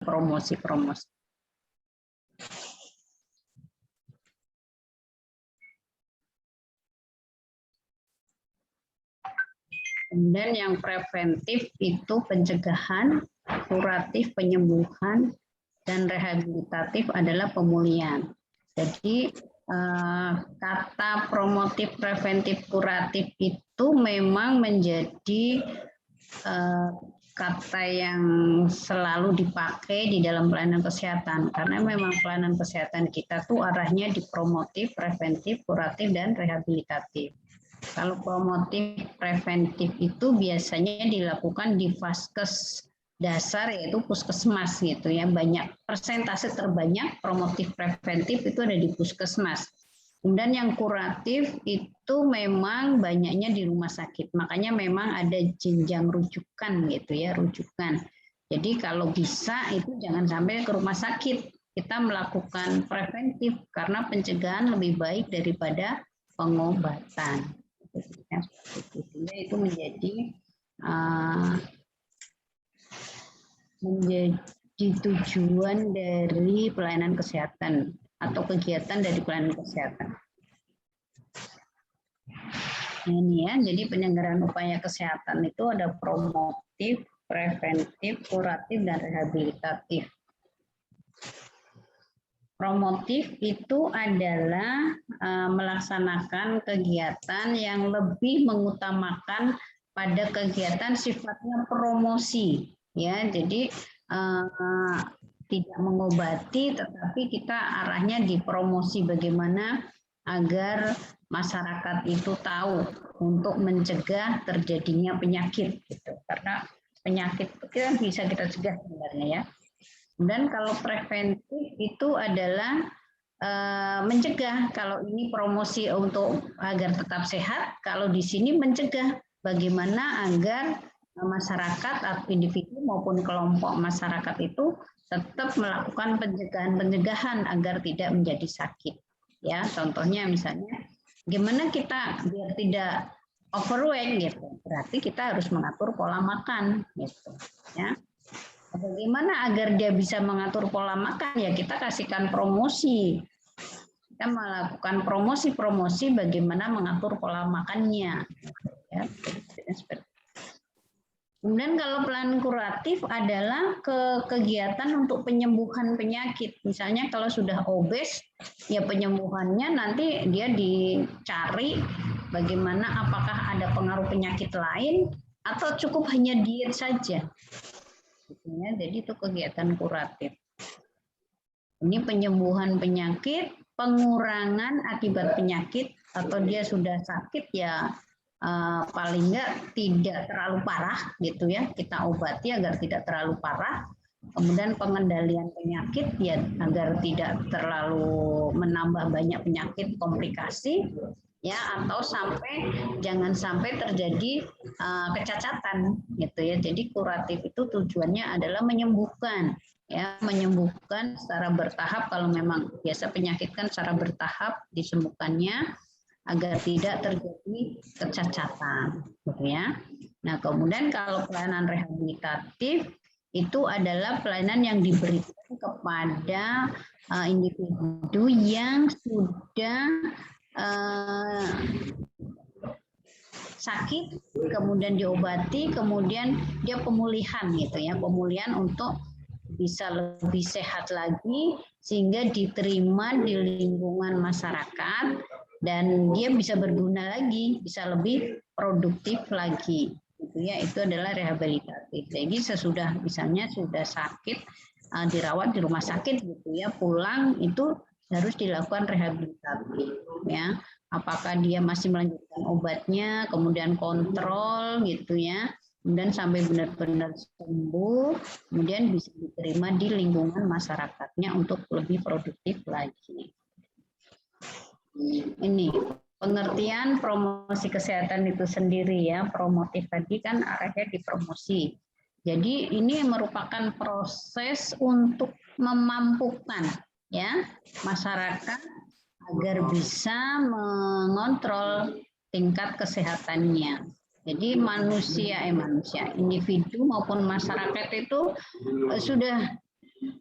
promosi-promosi. Kemudian yang preventif itu pencegahan, kuratif penyembuhan, dan rehabilitatif adalah pemulihan. Jadi kata promotif, preventif, kuratif itu memang menjadi kata yang selalu dipakai di dalam pelayanan kesehatan, karena memang pelayanan kesehatan kita tuh arahnya di promotif, preventif, kuratif, dan rehabilitatif. Kalau promotif, preventif itu biasanya dilakukan di vaskes dasar, yaitu puskesmas gitu ya. Banyak persentase terbanyak promotif preventif itu ada di puskesmas. Kemudian yang kuratif itu memang banyaknya di rumah sakit. Makanya memang ada jenjang rujukan gitu ya, rujukan. Jadi kalau bisa itu jangan sampai ke rumah sakit. Kita melakukan preventif karena pencegahan lebih baik daripada pengobatan. Sehingga itu menjadi tujuan dari pelayanan kesehatan atau kegiatan dari pelayanan kesehatan. Ini ya, jadi penyelenggaraan upaya kesehatan itu ada promotif, preventif, kuratif, dan rehabilitatif. Promotif itu adalah melaksanakan kegiatan yang lebih mengutamakan pada kegiatan sifatnya promosi, ya. Jadi tidak mengobati, tetapi kita arahnya di promosi bagaimana agar masyarakat itu tahu untuk mencegah terjadinya penyakit, gitu. Karena penyakit itu kan bisa kita cegah sebenarnya ya. Dan kalau preventif itu adalah mencegah. Kalau ini promosi untuk agar tetap sehat, kalau di sini mencegah bagaimana agar masyarakat atau individu maupun kelompok masyarakat itu tetap melakukan pencegahan agar tidak menjadi sakit. Ya, contohnya misalnya, gimana kita biar tidak overweight gitu. Berarti kita harus mengatur pola makan gitu. Ya. Bagaimana agar dia bisa mengatur pola makan? Ya kita kasihkan promosi. Kita melakukan promosi-promosi bagaimana mengatur pola makannya. Ya, kemudian kalau pelayanan kuratif adalah kegiatan untuk penyembuhan penyakit. Misalnya kalau sudah obes, ya penyembuhannya nanti dia dicari bagaimana apakah ada pengaruh penyakit lain atau cukup hanya diet saja. Jadi itu kegiatan kuratif. Ini penyembuhan penyakit, pengurangan akibat penyakit, atau dia sudah sakit ya paling enggak tidak terlalu parah gitu ya, kita obati agar tidak terlalu parah. Kemudian pengendalian penyakit ya agar tidak terlalu menambah banyak penyakit komplikasi. Ya, atau jangan sampai terjadi kecacatan gitu ya. Jadi kuratif itu tujuannya adalah menyembuhkan, ya, menyembuhkan secara bertahap. Kalau memang biasa penyakit kan secara bertahap disembuhkannya agar tidak terjadi kecacatan gitu ya. Nah, kemudian kalau pelayanan rehabilitatif itu adalah pelayanan yang diberikan kepada individu yang sudah sakit, kemudian diobati, kemudian dia pemulihan gitu ya, pemulihan untuk bisa lebih sehat lagi sehingga diterima di lingkungan masyarakat dan dia bisa berguna lagi, bisa lebih produktif lagi. Gitu ya, itu adalah rehabilitatif. Jadi sesudah misalnya sudah sakit dirawat di rumah sakit gitu ya, pulang itu harus dilakukan rehabilitatif ya. Apakah dia masih melanjutkan obatnya, kemudian kontrol gitu ya, kemudian sampai benar-benar sembuh, kemudian bisa diterima di lingkungan masyarakatnya untuk lebih produktif lagi. Ini pengertian promosi kesehatan itu sendiri ya, promotif tadi kan arahnya di promosi. Jadi ini merupakan proses untuk memampukan ya masyarakat agar bisa mengontrol tingkat kesehatannya. Jadi manusia, individu maupun masyarakat itu sudah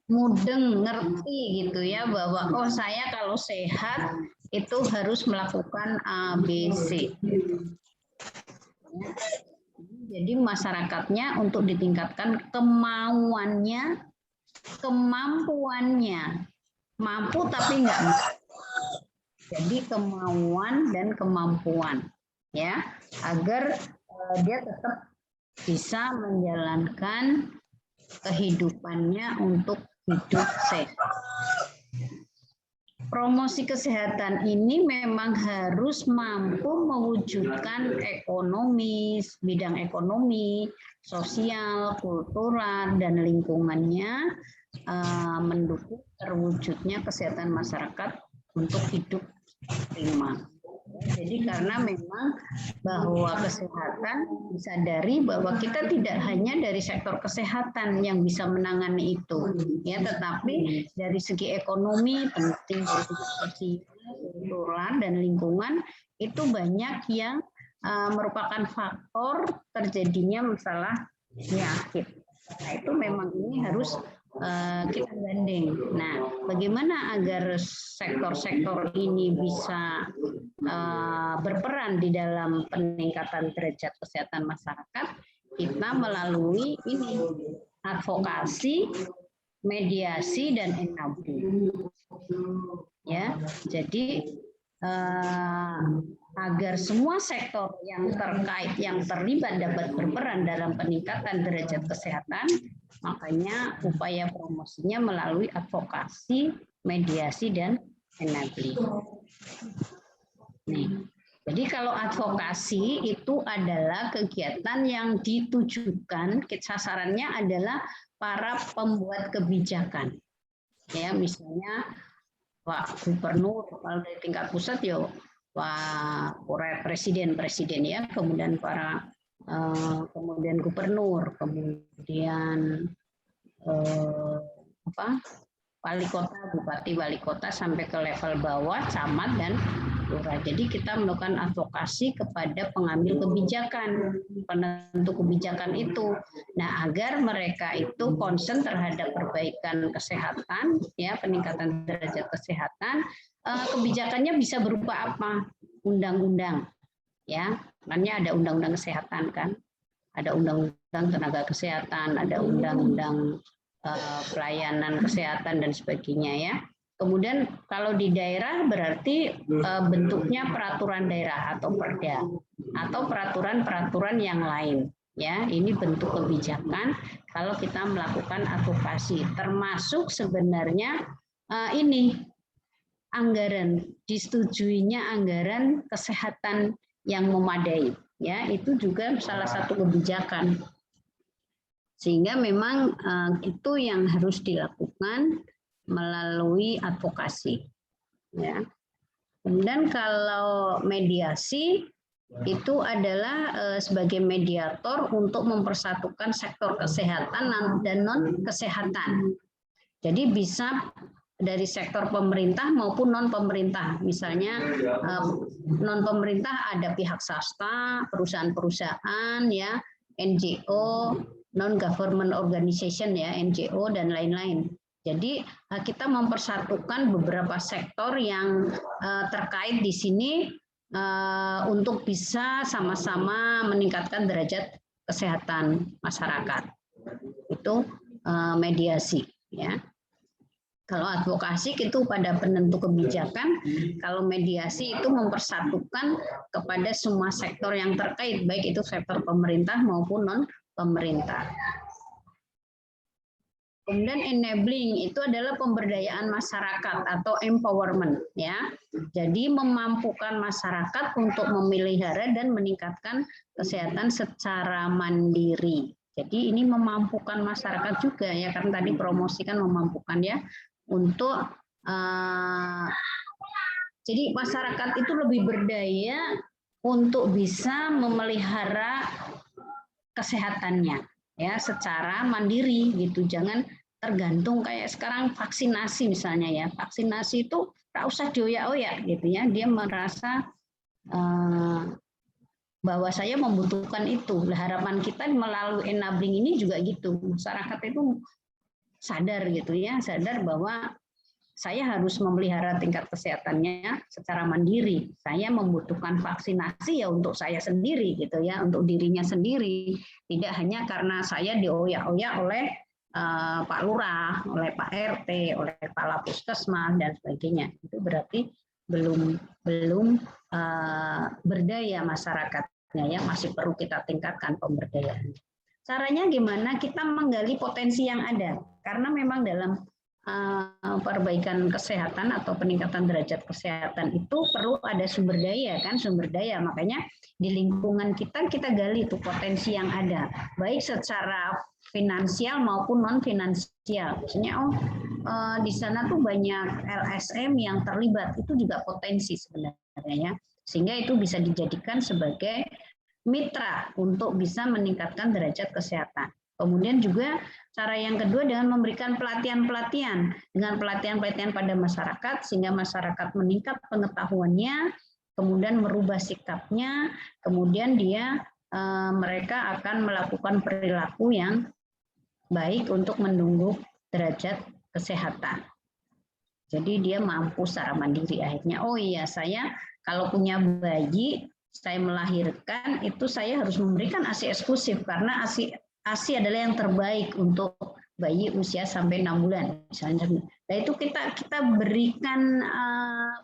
mudeng, ngerti gitu ya, bahwa oh saya kalau sehat itu harus melakukan A, B, C. Jadi masyarakatnya untuk ditingkatkan kemauannya, kemampuannya, mampu tapi enggak mampu. Jadi kemauan dan kemampuan, ya, agar dia tetap bisa menjalankan kehidupannya untuk hidup sehat. Promosi kesehatan ini memang harus mampu mewujudkan ekonomi, bidang ekonomi, sosial, kultural, dan lingkungannya mendukung terwujudnya kesehatan masyarakat untuk hidup prima. Jadi karena memang bahwa kesehatan disadari bahwa kita tidak hanya dari sektor kesehatan yang bisa menangani itu, ya, tetapi dari segi ekonomi penting, dari segi sosial, kultural dan lingkungan itu banyak yang merupakan faktor terjadinya masalah penyakit. Nah itu memang ini harus kita gandeng. Nah, bagaimana agar sektor-sektor ini bisa berperan di dalam peningkatan derajat kesehatan masyarakat? Kita melalui ini advokasi, mediasi, dan enabling. Ya, jadi agar semua sektor yang terkait, yang terlibat dapat berperan dalam peningkatan derajat kesehatan, makanya upaya promosinya melalui advokasi, mediasi, dan enabling. Nih, jadi kalau advokasi itu adalah kegiatan yang ditujukan, sasarannya adalah para pembuat kebijakan. Ya, misalnya Pak Gubernur, kalau dari tingkat pusat ya Pak Presiden ya, kemudian para kemudian gubernur, kemudian wali kota, bupati, wali kota sampai ke level bawah, camat dan lurah. Jadi kita melakukan advokasi kepada pengambil kebijakan, penentu kebijakan itu. Nah, agar mereka itu concern terhadap perbaikan kesehatan, ya, peningkatan derajat kesehatan, kebijakannya bisa berupa apa? Undang-undang, ya. Makanya ada undang-undang kesehatan kan, ada undang-undang tenaga kesehatan, ada undang-undang pelayanan kesehatan dan sebagainya ya. Kemudian kalau di daerah berarti bentuknya peraturan daerah atau perda atau peraturan-peraturan yang lain ya. Ini bentuk kebijakan kalau kita melakukan advokasi, termasuk sebenarnya ini anggaran, disetujuinya anggaran kesehatan yang memadai ya, itu juga salah satu kebijakan. Sehingga memang itu yang harus dilakukan melalui advokasi. Ya. Kemudian kalau mediasi itu adalah sebagai mediator untuk mempersatukan sektor kesehatan dan non kesehatan. Jadi bisa dari sektor pemerintah maupun non pemerintah. Misalnya non pemerintah ada pihak swasta, perusahaan-perusahaan ya, NGO, non-government organization ya, NGO dan lain-lain. Jadi kita mempersatukan beberapa sektor yang terkait di sini untuk bisa sama-sama meningkatkan derajat kesehatan masyarakat. Itu mediasi ya. Kalau advokasi itu pada penentu kebijakan, kalau mediasi itu mempersatukan kepada semua sektor yang terkait, baik itu sektor pemerintah maupun non pemerintah. Kemudian enabling itu adalah pemberdayaan masyarakat atau empowerment ya. Jadi memampukan masyarakat untuk memelihara dan meningkatkan kesehatan secara mandiri. Jadi ini memampukan masyarakat juga ya, karena tadi promosi kan memampukan ya untuk jadi masyarakat itu lebih berdaya untuk bisa memelihara kesehatannya ya secara mandiri gitu, jangan tergantung kayak sekarang vaksinasi misalnya ya, vaksinasi itu tak usah dioyak-oyak gitu ya, dia merasa bahwa saya membutuhkan itu. Harapan kita melalui enabling ini juga gitu, masyarakat itu sadar gitu ya, sadar bahwa saya harus memelihara tingkat kesehatannya secara mandiri. Saya membutuhkan vaksinasi ya untuk saya sendiri gitu ya, untuk dirinya sendiri. Tidak hanya karena saya dioyak-oyak oleh Pak Lurah, oleh Pak RT, oleh Kepala Puskesmas dan sebagainya. Itu berarti belum berdaya masyarakatnya ya, masih perlu kita tingkatkan pemberdayaan. Caranya gimana? Kita menggali potensi yang ada, karena memang dalam perbaikan kesehatan atau peningkatan derajat kesehatan itu perlu ada sumber daya kan, sumber daya. Makanya di lingkungan kita gali itu potensi yang ada, baik secara finansial maupun non finansial. Misalnya di sana tuh banyak LSM yang terlibat, itu juga potensi sebenarnya ya, sehingga itu bisa dijadikan sebagai mitra untuk bisa meningkatkan derajat kesehatan. Kemudian juga cara yang kedua dengan memberikan pelatihan-pelatihan, dengan pelatihan-pelatihan pada masyarakat sehingga masyarakat meningkat pengetahuannya, kemudian merubah sikapnya, kemudian mereka akan melakukan perilaku yang baik untuk menunggu derajat kesehatan. Jadi dia mampu secara mandiri akhirnya. Oh iya, saya kalau punya bayi, saya melahirkan itu saya harus memberikan ASI eksklusif karena ASI adalah yang terbaik untuk bayi usia sampai 6 bulan misalnya. Nah itu kita berikan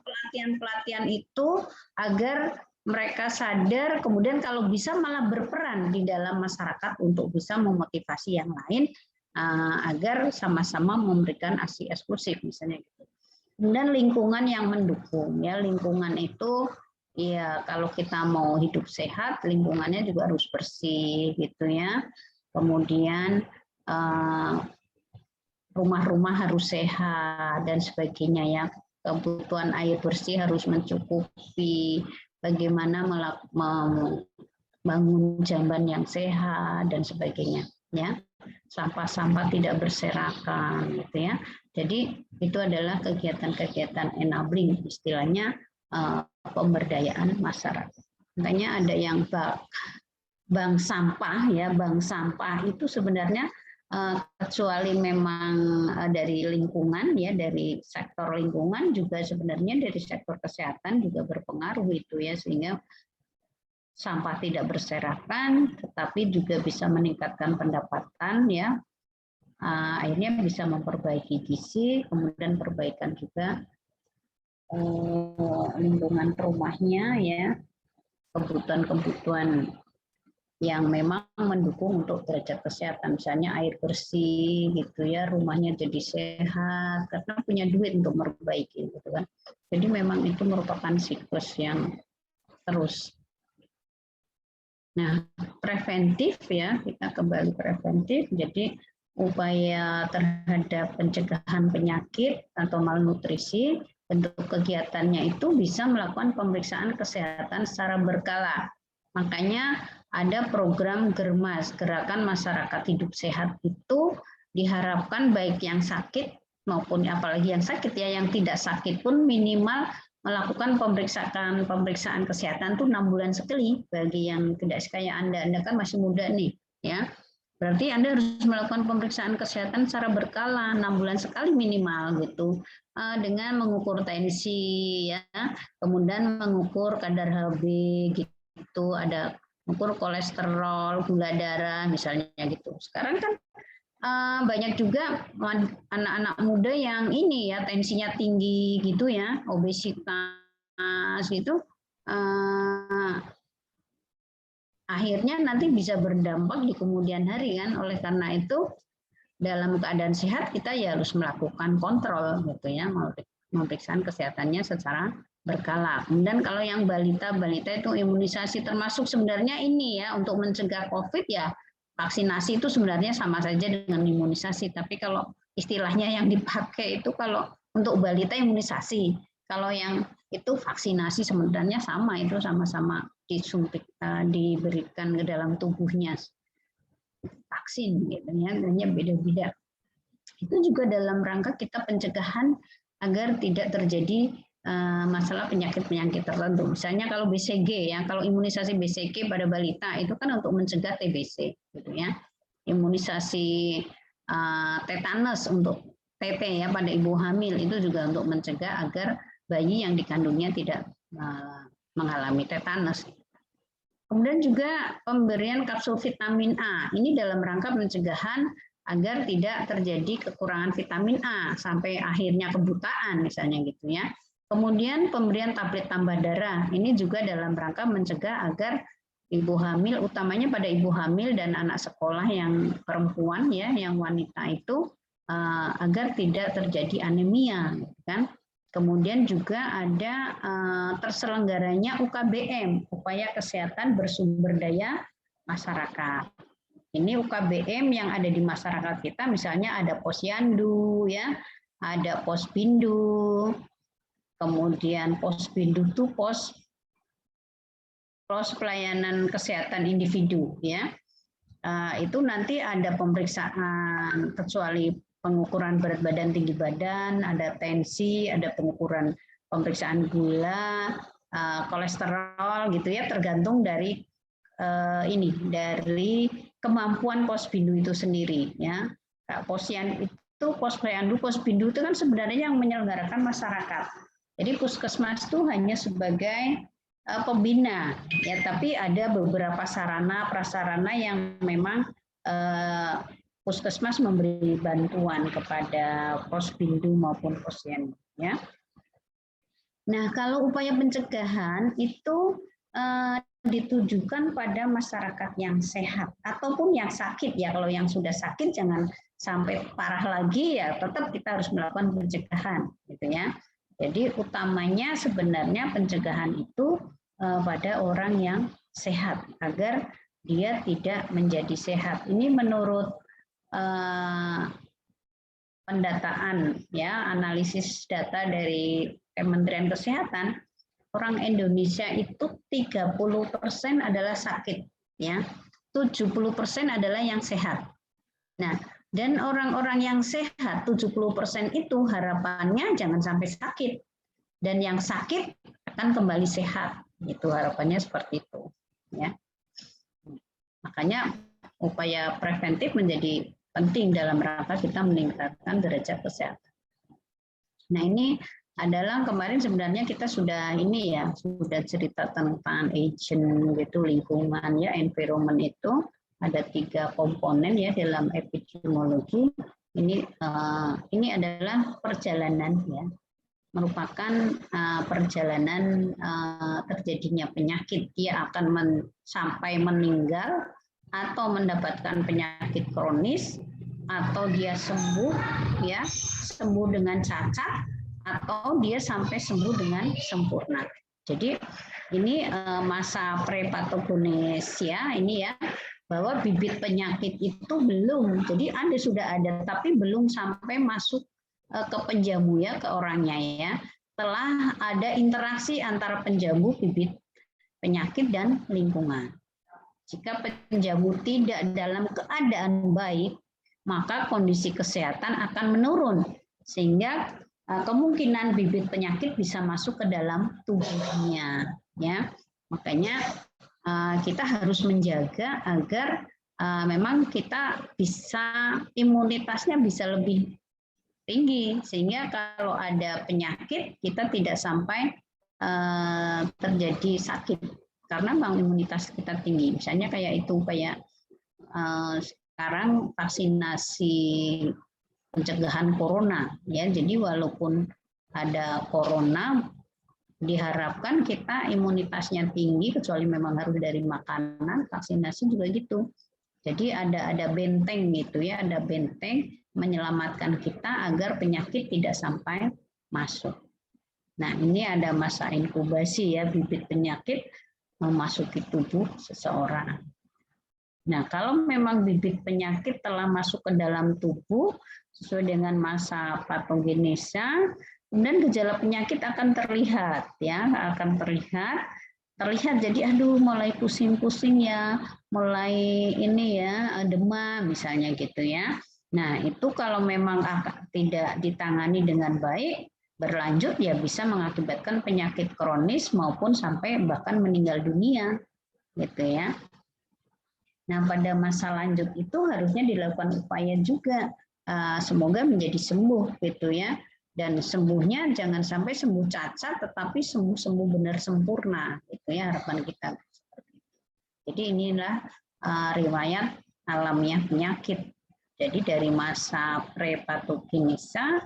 pelatihan-pelatihan itu agar mereka sadar, kemudian kalau bisa malah berperan di dalam masyarakat untuk bisa memotivasi yang lain agar sama-sama memberikan ASI eksklusif misalnya gitu. Kemudian lingkungan yang mendukung ya, lingkungan itu ya kalau kita mau hidup sehat lingkungannya juga harus bersih gitu ya. Kemudian rumah-rumah harus sehat dan sebagainya ya. Kebutuhan air bersih harus mencukupi. Bagaimana membangun jamban yang sehat dan sebagainya ya. Sampah-sampah tidak berserakan gitu ya. Jadi itu adalah kegiatan-kegiatan enabling, istilahnya pemberdayaan masyarakat. Makanya ada yang bank sampah ya, bank sampah itu sebenarnya kecuali memang dari lingkungan ya, dari sektor lingkungan juga sebenarnya dari sektor kesehatan juga berpengaruh itu ya, sehingga sampah tidak berserakan tetapi juga bisa meningkatkan pendapatan ya, akhirnya bisa memperbaiki gizi, kemudian perbaikan juga lingkungan rumahnya ya, kebutuhan-kebutuhan yang memang mendukung untuk derajat kesehatan, misalnya air bersih gitu ya, rumahnya jadi sehat karena punya duit untuk memperbaiki gitu kan. Jadi memang itu merupakan siklus yang terus. Nah, preventif ya, kita kembali preventif. Jadi upaya terhadap pencegahan penyakit atau malnutrisi, bentuk kegiatannya itu bisa melakukan pemeriksaan kesehatan secara berkala. Makanya ada program GERMAS, Gerakan Masyarakat Hidup Sehat, itu diharapkan baik yang sakit maupun apalagi yang sakit ya, yang tidak sakit pun minimal melakukan pemeriksaan kesehatan tuh 6 bulan sekali. Bagi yang tidak kayak Anda kan masih muda nih ya. Berarti Anda harus melakukan pemeriksaan kesehatan secara berkala 6 bulan sekali minimal gitu. Dengan mengukur tensi ya, kemudian mengukur kadar HB gitu, ada mengukur kolesterol, gula darah misalnya gitu. Sekarang kan banyak juga anak-anak muda yang ini ya tensinya tinggi gitu ya, obesitas gitu, akhirnya nanti bisa berdampak di kemudian hari kan. Oleh karena itu dalam keadaan sehat kita ya harus melakukan kontrol gitu ya, pemeriksaan kesehatannya secara berkala. Kemudian kalau yang balita itu imunisasi, termasuk sebenarnya ini ya untuk mencegah COVID ya, vaksinasi itu sebenarnya sama saja dengan imunisasi, tapi kalau istilahnya yang dipakai itu kalau untuk balita imunisasi, kalau yang itu vaksinasi sebenarnya sama, itu sama-sama disuntik, diberikan ke dalam tubuhnya vaksin gitu ya, hanya beda-beda. Itu juga dalam rangka kita pencegahan agar tidak terjadi masalah penyakit-penyakit tertentu. Misalnya kalau BCG ya, kalau imunisasi BCG pada balita itu kan untuk mencegah TBC gitu ya. Imunisasi tetanus untuk TT ya pada ibu hamil, itu juga untuk mencegah agar bayi yang dikandungnya tidak mengalami tetanus. Kemudian juga pemberian kapsul vitamin A, ini dalam rangka pencegahan agar tidak terjadi kekurangan vitamin A sampai akhirnya kebutaan misalnya gitu ya. Kemudian pemberian tablet tambah darah, ini juga dalam rangka mencegah agar ibu hamil, utamanya pada ibu hamil dan anak sekolah yang perempuan ya, yang wanita itu agar tidak terjadi anemia, kan? Kemudian juga ada terselenggaranya UKBM, upaya kesehatan bersumber daya masyarakat. Ini UKBM yang ada di masyarakat kita, misalnya ada Posyandu, ya, ada Pospindu, kemudian Pospindu itu pos pelayanan kesehatan individu, ya. Itu nanti ada pemeriksaan kecuali pengukuran berat badan, tinggi badan, ada tensi, ada pengukuran pemeriksaan gula, kolesterol gitu ya, tergantung dari dari kemampuan Pospindu itu sendiri ya. Posyandu itu, Pospindu itu kan sebenarnya yang menyelenggarakan masyarakat. Jadi puskesmas itu hanya sebagai pembina ya, tapi ada beberapa sarana prasarana yang memang puskesmas memberi bantuan kepada Pospindu maupun Posyandu ya. Nah, kalau upaya pencegahan itu ditujukan pada masyarakat yang sehat ataupun yang sakit ya. Kalau yang sudah sakit jangan sampai parah lagi ya, tetap kita harus melakukan pencegahan gitu ya. Jadi utamanya sebenarnya pencegahan itu pada orang yang sehat agar dia tidak menjadi sehat. Ini menurut pendataan ya, analisis data dari Kementerian Kesehatan, orang Indonesia itu 30% adalah sakit ya. 70% adalah yang sehat. Nah, dan orang-orang yang sehat 70% itu harapannya jangan sampai sakit. Dan yang sakit akan kembali sehat. Itu harapannya seperti itu ya. Makanya upaya preventif menjadi penting dalam rangka kita meningkatkan derajat kesehatan. Nah, ini adalah kemarin sebenarnya kita sudah ini ya, sudah cerita tentang agent gitu, lingkungan ya, environment itu ada 3 komponen ya dalam epidemiologi. Ini adalah perjalanan ya, merupakan perjalanan terjadinya penyakit. Dia akan sampai meninggal atau mendapatkan penyakit kronis, atau dia sembuh ya, sembuh dengan cacat, atau dia sampai sembuh dengan sempurna. Jadi ini masa prepatogenes ya, ini ya, bahwa bibit penyakit itu belum, jadi sudah ada tapi belum sampai masuk ke penjamu ya, ke orangnya ya. Telah ada interaksi antara penjamu, bibit penyakit dan lingkungan. Jika penjamu tidak dalam keadaan baik, maka kondisi kesehatan akan menurun sehingga kemungkinan bibit penyakit bisa masuk ke dalam tubuhnya ya. Makanya kita harus menjaga agar memang kita bisa, imunitasnya bisa lebih tinggi sehingga kalau ada penyakit kita tidak sampai terjadi sakit karena memang imunitas kita tinggi. Misalnya kayak itu, kayak sekarang vaksinasi pencegahan corona ya. Jadi walaupun ada corona, diharapkan kita imunitasnya tinggi, kecuali memang harus dari makanan. Vaksinasi juga gitu. Jadi ada benteng gitu ya, ada benteng menyelamatkan kita agar penyakit tidak sampai masuk. Nah, ini ada masa inkubasi ya, bibit penyakit memasuki tubuh seseorang. Nah, kalau memang bibit penyakit telah masuk ke dalam tubuh sesuai dengan masa patogenesnya, kemudian gejala penyakit akan terlihat ya, akan terlihat jadi mulai pusing-pusing ya, mulai ini ya, demam misalnya gitu ya. Nah, itu kalau memang tidak ditangani dengan baik, berlanjut ya bisa mengakibatkan penyakit kronis maupun sampai bahkan meninggal dunia gitu ya. Nah, pada masa lanjut itu harusnya dilakukan upaya juga, semoga menjadi sembuh gitu ya. Dan sembuhnya jangan sampai sembuh cacat, tetapi sembuh benar sempurna, gitu ya harapan kita. Jadi inilah riwayat alamiah penyakit. Jadi dari masa prepatogenisa,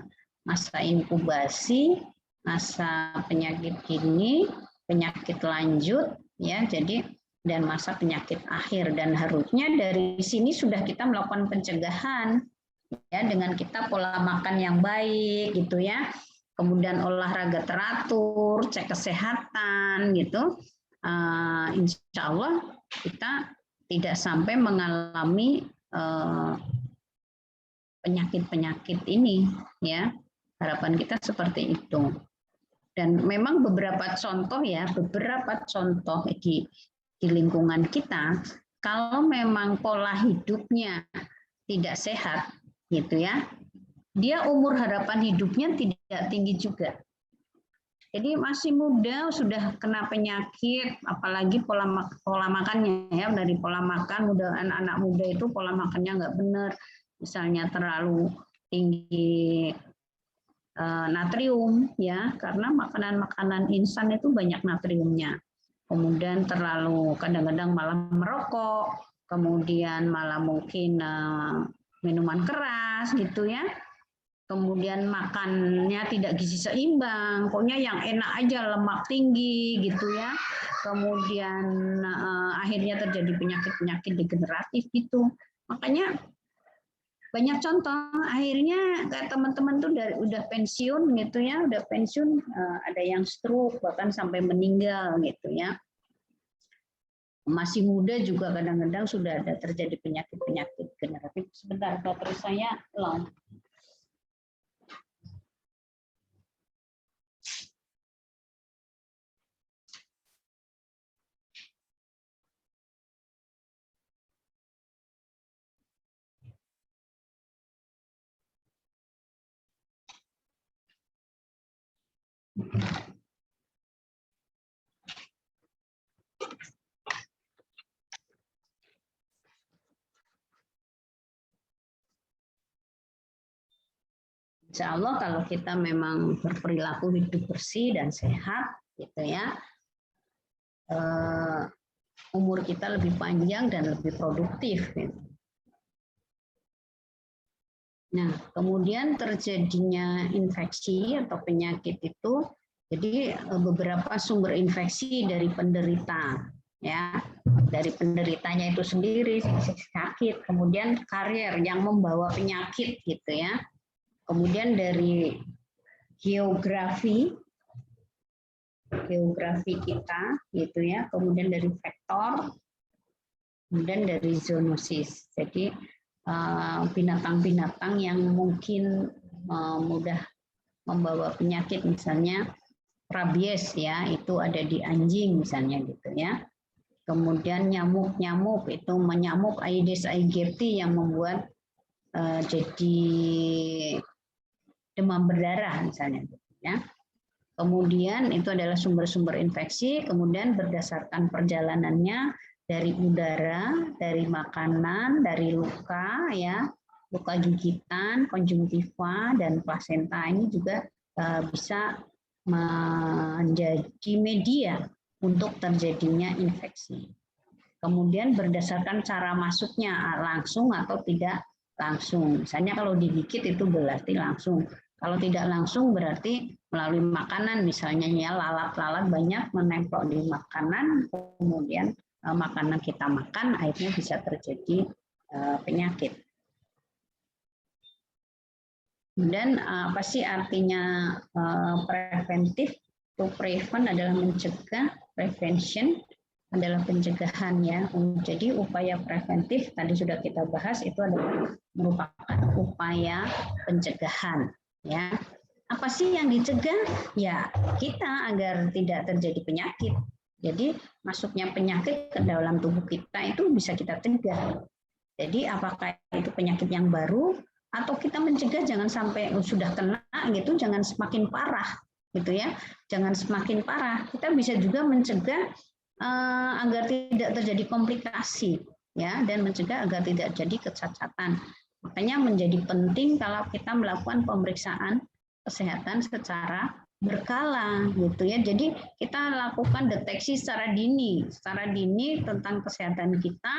masa inkubasi, masa penyakit dini, penyakit lanjut, ya. Jadi dan masa penyakit akhir, dan harusnya dari sini sudah kita melakukan pencegahan ya dengan kita pola makan yang baik gitu ya, kemudian olahraga teratur, cek kesehatan gitu. Insya Allah kita tidak sampai mengalami penyakit-penyakit ini ya, harapan kita seperti itu. Dan memang beberapa contoh di lingkungan kita, kalau memang pola hidupnya tidak sehat gitu ya, dia umur harapan hidupnya tidak tinggi juga. Jadi masih muda sudah kena penyakit, apalagi pola makannya ya, dari pola makan anak muda itu pola makannya nggak benar, misalnya terlalu tinggi natrium ya, karena makanan-makanan instan itu banyak natriumnya. Kemudian terlalu kadang-kadang malah merokok, kemudian malah mungkin minuman keras gitu ya. Kemudian makannya tidak gizi seimbang, pokoknya yang enak aja, lemak tinggi gitu ya. Kemudian akhirnya terjadi penyakit-penyakit degeneratif gitu. Makanya banyak contoh, akhirnya teman-teman tuh udah pensiun gitu ya, udah pensiun, ada yang stroke bahkan sampai meninggal gitu ya. Masih muda juga kadang-kadang sudah ada terjadi penyakit-penyakit degeneratif. Sebentar, baterai saya low. Insya Allah kalau kita memang berperilaku hidup bersih dan sehat, gitu ya, umur kita lebih panjang dan lebih produktif. Gitu. Nah, kemudian terjadinya infeksi atau penyakit itu, jadi beberapa sumber infeksi dari penderita, ya, dari penderitanya itu sendiri sakit, kemudian karier yang membawa penyakit, gitu ya. Kemudian dari geografi kita, gitu ya. Kemudian dari faktor, kemudian dari zoonosis. Jadi binatang-binatang yang mungkin mudah membawa penyakit, misalnya rabies ya, itu ada di anjing misalnya gitu ya. Kemudian nyamuk itu menyamuk Aedes aegypti yang membuat jadi demam berdarah misalnya gitu ya. Kemudian itu adalah sumber-sumber infeksi, kemudian berdasarkan perjalanannya dari udara, dari makanan, dari luka ya, luka gigitan, konjungtiva dan plasenta ini juga bisa menjadi media untuk terjadinya infeksi. Kemudian berdasarkan cara masuknya, langsung atau tidak langsung. Misalnya kalau digigit itu berarti langsung. Kalau tidak langsung berarti melalui makanan, misalnya ya lalat-lalat banyak menempel di makanan, kemudian makanan kita makan, akhirnya bisa terjadi penyakit. Dan apa sih artinya preventif? To prevent adalah mencegah, prevention adalah pencegahan ya. Jadi upaya preventif tadi sudah kita bahas, itu adalah merupakan upaya pencegahan ya. Apa sih yang dicegah? Ya, kita agar tidak terjadi penyakit. Jadi masuknya penyakit ke dalam tubuh kita itu bisa kita cegah. Jadi apakah itu penyakit yang baru atau kita mencegah jangan sampai sudah kena gitu, jangan semakin parah gitu ya. Jangan semakin parah. Kita bisa juga mencegah agar tidak terjadi komplikasi. ya, dan mencegah agar tidak jadi kecacatan. Makanya menjadi penting kalau kita melakukan pemeriksaan kesehatan secara berkala gitu ya. Jadi kita lakukan deteksi secara dini tentang kesehatan kita.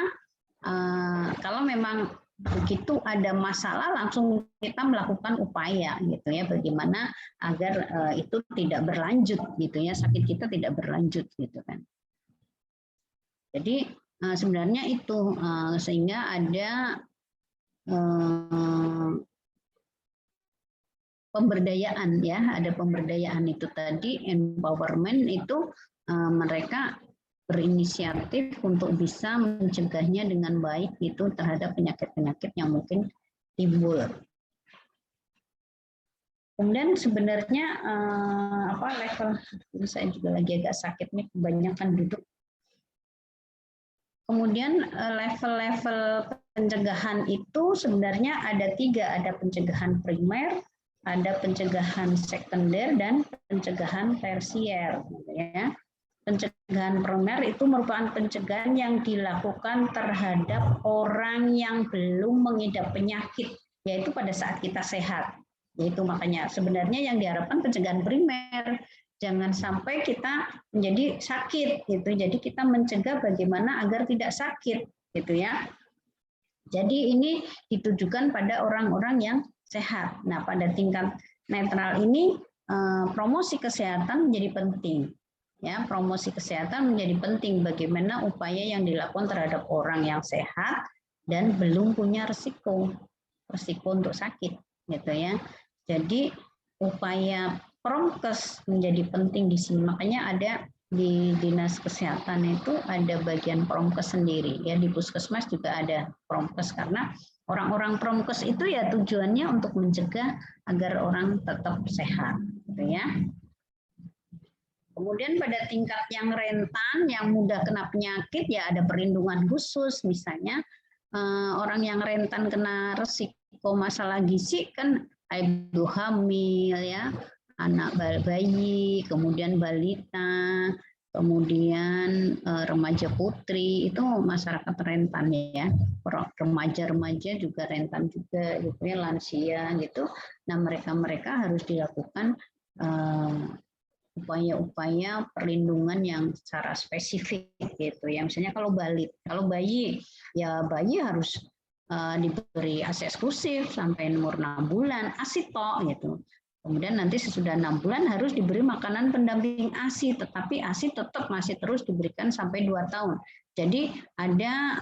Kalau memang begitu ada masalah langsung kita melakukan upaya gitu ya, bagaimana agar itu tidak berlanjut gitu ya, sakit kita tidak berlanjut gitu kan. Jadi sebenarnya itu sehingga ada pemberdayaan ya, ada pemberdayaan itu tadi, empowerment itu mereka berinisiatif untuk bisa mencegahnya dengan baik itu terhadap penyakit-penyakit yang mungkin timbul. Kemudian sebenarnya level, saya juga lagi agak sakit nih, kebanyakan duduk. Kemudian level-level pencegahan itu sebenarnya ada 3, ada pencegahan primer, ada pencegahan sekunder, dan pencegahan tersier. Ya. Pencegahan primer itu merupakan pencegahan yang dilakukan terhadap orang yang belum mengidap penyakit, yaitu pada saat kita sehat. Yaitu makanya sebenarnya yang diharapkan pencegahan primer. Jangan sampai kita menjadi sakit gitu. Jadi kita mencegah bagaimana agar tidak sakit gitu ya. Jadi ini ditujukan pada orang-orang yang sehat. Nah, pada tingkat netral ini promosi kesehatan menjadi penting. Ya, promosi kesehatan menjadi penting bagaimana upaya yang dilakukan terhadap orang yang sehat dan belum punya resiko untuk sakit gitu ya. Jadi upaya promkes menjadi penting di sini. Makanya ada di dinas kesehatan itu ada bagian promkes sendiri ya, di puskesmas juga ada promkes karena orang-orang promkes itu ya tujuannya untuk mencegah agar orang tetap sehat gitu ya. Kemudian pada tingkat yang rentan, yang mudah kena penyakit ya ada perlindungan khusus, misalnya orang yang rentan kena resiko masalah gizi kan ibu hamil ya, anak bayi, kemudian balita, kemudian remaja putri, itu masyarakat rentan ya. Remaja-remaja juga rentan juga gitu ya, lansia gitu. Nah, mereka harus dilakukan upaya-upaya perlindungan yang secara spesifik gitu ya. Misalnya kalau bayi ya bayi harus diberi ASI eksklusif sampai umur 6 bulan, ASI tok gitu. Kemudian nanti sesudah 6 bulan harus diberi makanan pendamping ASI, tetapi ASI tetap masih terus diberikan sampai 2 tahun. Jadi ada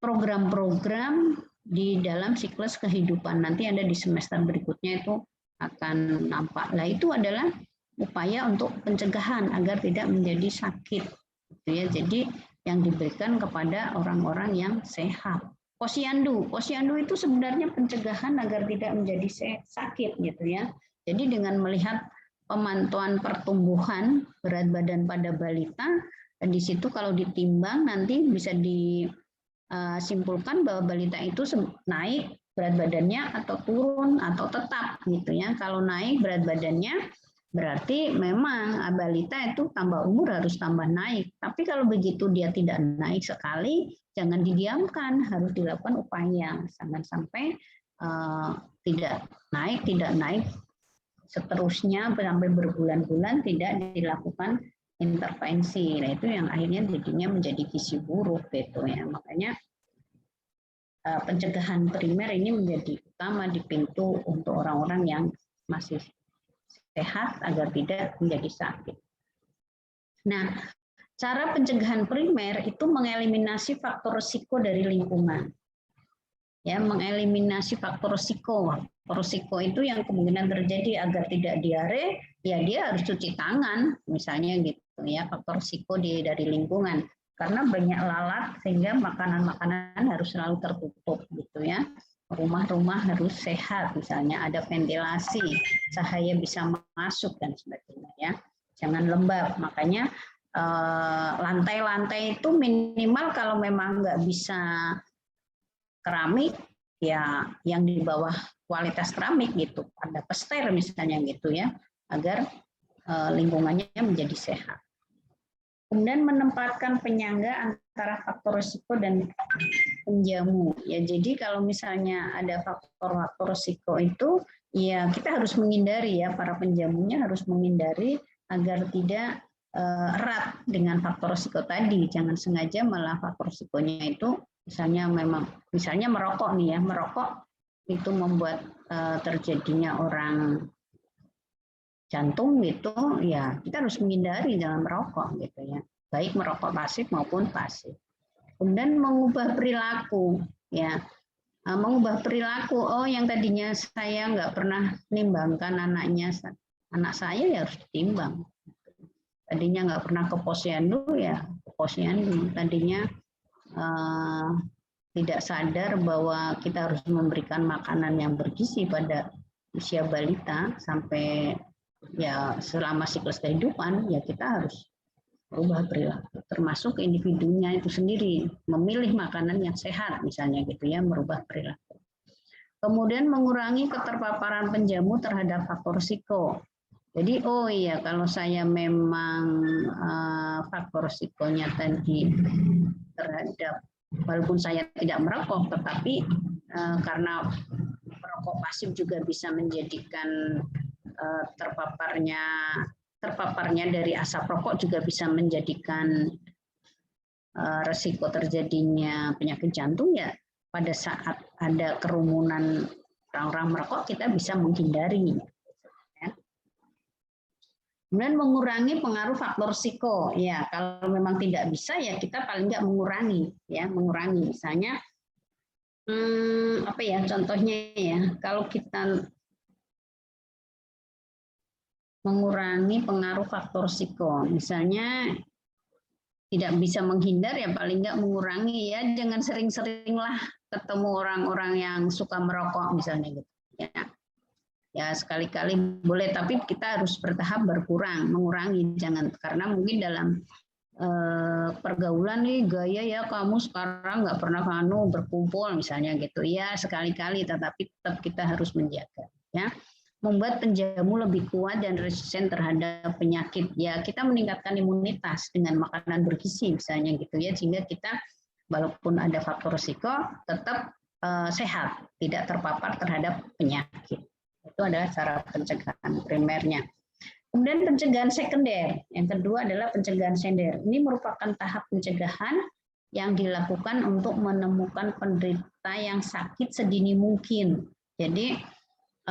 program-program di dalam siklus kehidupan. Nanti ada di semester berikutnya itu akan nampak. Nah, itu adalah upaya untuk pencegahan agar tidak menjadi sakit. Gitu ya. Jadi yang diberikan kepada orang-orang yang sehat. Posyandu itu sebenarnya pencegahan agar tidak menjadi sakit gitu ya. Jadi dengan melihat pemantauan pertumbuhan berat badan pada balita, dan di situ kalau ditimbang nanti bisa disimpulkan bahwa balita itu naik berat badannya atau turun atau tetap gitu ya. Kalau naik berat badannya berarti memang balita itu tambah umur harus tambah naik. Tapi kalau begitu dia tidak naik sekali, jangan didiamkan, harus dilakukan upaya. Jangan sampai tidak naik seterusnya sampai berbulan-bulan tidak dilakukan intervensi. Nah, itu yang akhirnya jadinya menjadi gizi buruk gitu ya. Makanya pencegahan primer ini menjadi utama di pintu untuk orang-orang yang masih sehat agar tidak menjadi sakit. Nah, cara pencegahan primer itu mengeliminasi faktor risiko dari lingkungan. Ya, mengeliminasi faktor risiko. Faktor risiko itu yang kemungkinan terjadi agar tidak diare, ya dia harus cuci tangan, misalnya gitu ya, faktor risiko dari lingkungan. Karena banyak lalat sehingga makanan-makanan harus selalu tertutup gitu ya. Rumah-rumah harus sehat, misalnya ada ventilasi, cahaya bisa masuk dan sebagainya ya. Jangan lembab, makanya lantai-lantai itu minimal kalau memang nggak bisa keramik ya yang di bawah kualitas keramik gitu, ada pester misalnya gitu ya, agar lingkungannya menjadi sehat. Kemudian menempatkan penyangga antara faktor risiko dan penjamu. Ya, jadi kalau misalnya ada faktor-faktor risiko itu, ya kita harus menghindari ya, para penjamunya harus menghindari agar tidak erat dengan faktor risiko tadi. Jangan sengaja malah faktor risikonya itu misalnya merokok nih ya, merokok itu membuat terjadinya orang jantung gitu, ya kita harus menghindari jangan merokok gitu ya, baik merokok pasif maupun pasif. Kemudian mengubah perilaku ya, mengubah perilaku. Oh, yang tadinya saya nggak pernah nimbangkan anak saya ya harus ditimbang. Tadinya nggak pernah ke posyandu ya ke posyandu. Tadinya tidak sadar bahwa kita harus memberikan makanan yang bergizi pada usia balita sampai ya selama siklus kehidupan, ya kita harus berubah perilaku, termasuk individunya itu sendiri, memilih makanan yang sehat misalnya gitu ya, merubah perilaku. Kemudian mengurangi keterpaparan penjamu terhadap faktor risiko. Jadi oh iya, kalau saya memang faktor risikonya tadi terhadap, walaupun saya tidak merokok, tetapi karena merokok pasif juga bisa menjadikan terpaparnya dari asap rokok juga bisa menjadikan resiko terjadinya penyakit jantung ya. Pada saat ada kerumunan orang-orang merokok kita bisa menghindari. Kemudian mengurangi pengaruh faktor risiko. Ya, kalau memang tidak bisa ya kita paling nggak mengurangi ya, mengurangi. Misalnya apa ya contohnya ya, kalau kita mengurangi pengaruh faktor risiko. Misalnya tidak bisa menghindar ya paling nggak mengurangi ya, jangan sering-seringlah ketemu orang-orang yang suka merokok misalnya gitu ya. Ya sekali-kali boleh, tapi kita harus bertahap berkurang, mengurangi, jangan karena mungkin dalam pergaulan nih gaya ya kamu sekarang nggak pernah berkumpul misalnya gitu ya, sekali-kali, tetapi tetap kita harus menjaga ya. Membuat penjamu lebih kuat dan resisten terhadap penyakit. Ya, kita meningkatkan imunitas dengan makanan bergizi misalnya gitu ya, sehingga kita walaupun ada faktor risiko tetap sehat, tidak terpapar terhadap penyakit. Itu adalah cara pencegahan primernya. Kemudian pencegahan sekunder. Yang kedua adalah pencegahan sekunder. Ini merupakan tahap pencegahan yang dilakukan untuk menemukan penderita yang sakit sedini mungkin. Jadi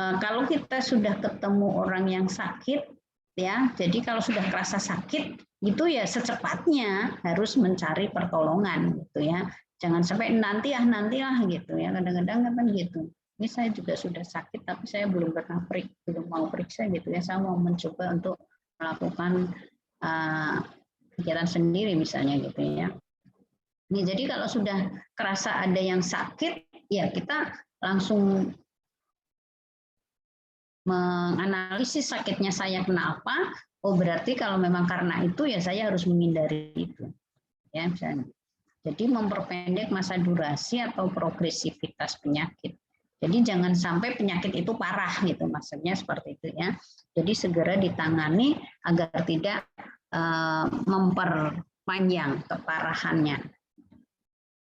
kalau kita sudah ketemu orang yang sakit, ya, jadi kalau sudah kerasa sakit, itu ya secepatnya harus mencari pertolongan, gitu ya. Jangan sampai nantilah gitu ya. Kadang-kadang kan gitu. Ini saya juga sudah sakit, tapi saya belum mau periksa gitu ya. Saya mau mencoba untuk melakukan kegiatan sendiri misalnya gitu ya. Ini jadi kalau sudah kerasa ada yang sakit, ya kita langsung menganalisis sakitnya saya kena apa. Oh berarti kalau memang karena itu ya saya harus menghindari itu ya misalnya. Jadi memperpendek masa durasi atau progresivitas penyakit. Jadi jangan sampai penyakit itu parah gitu, maksudnya seperti itu ya. Jadi segera ditangani agar tidak memperpanjang keparahannya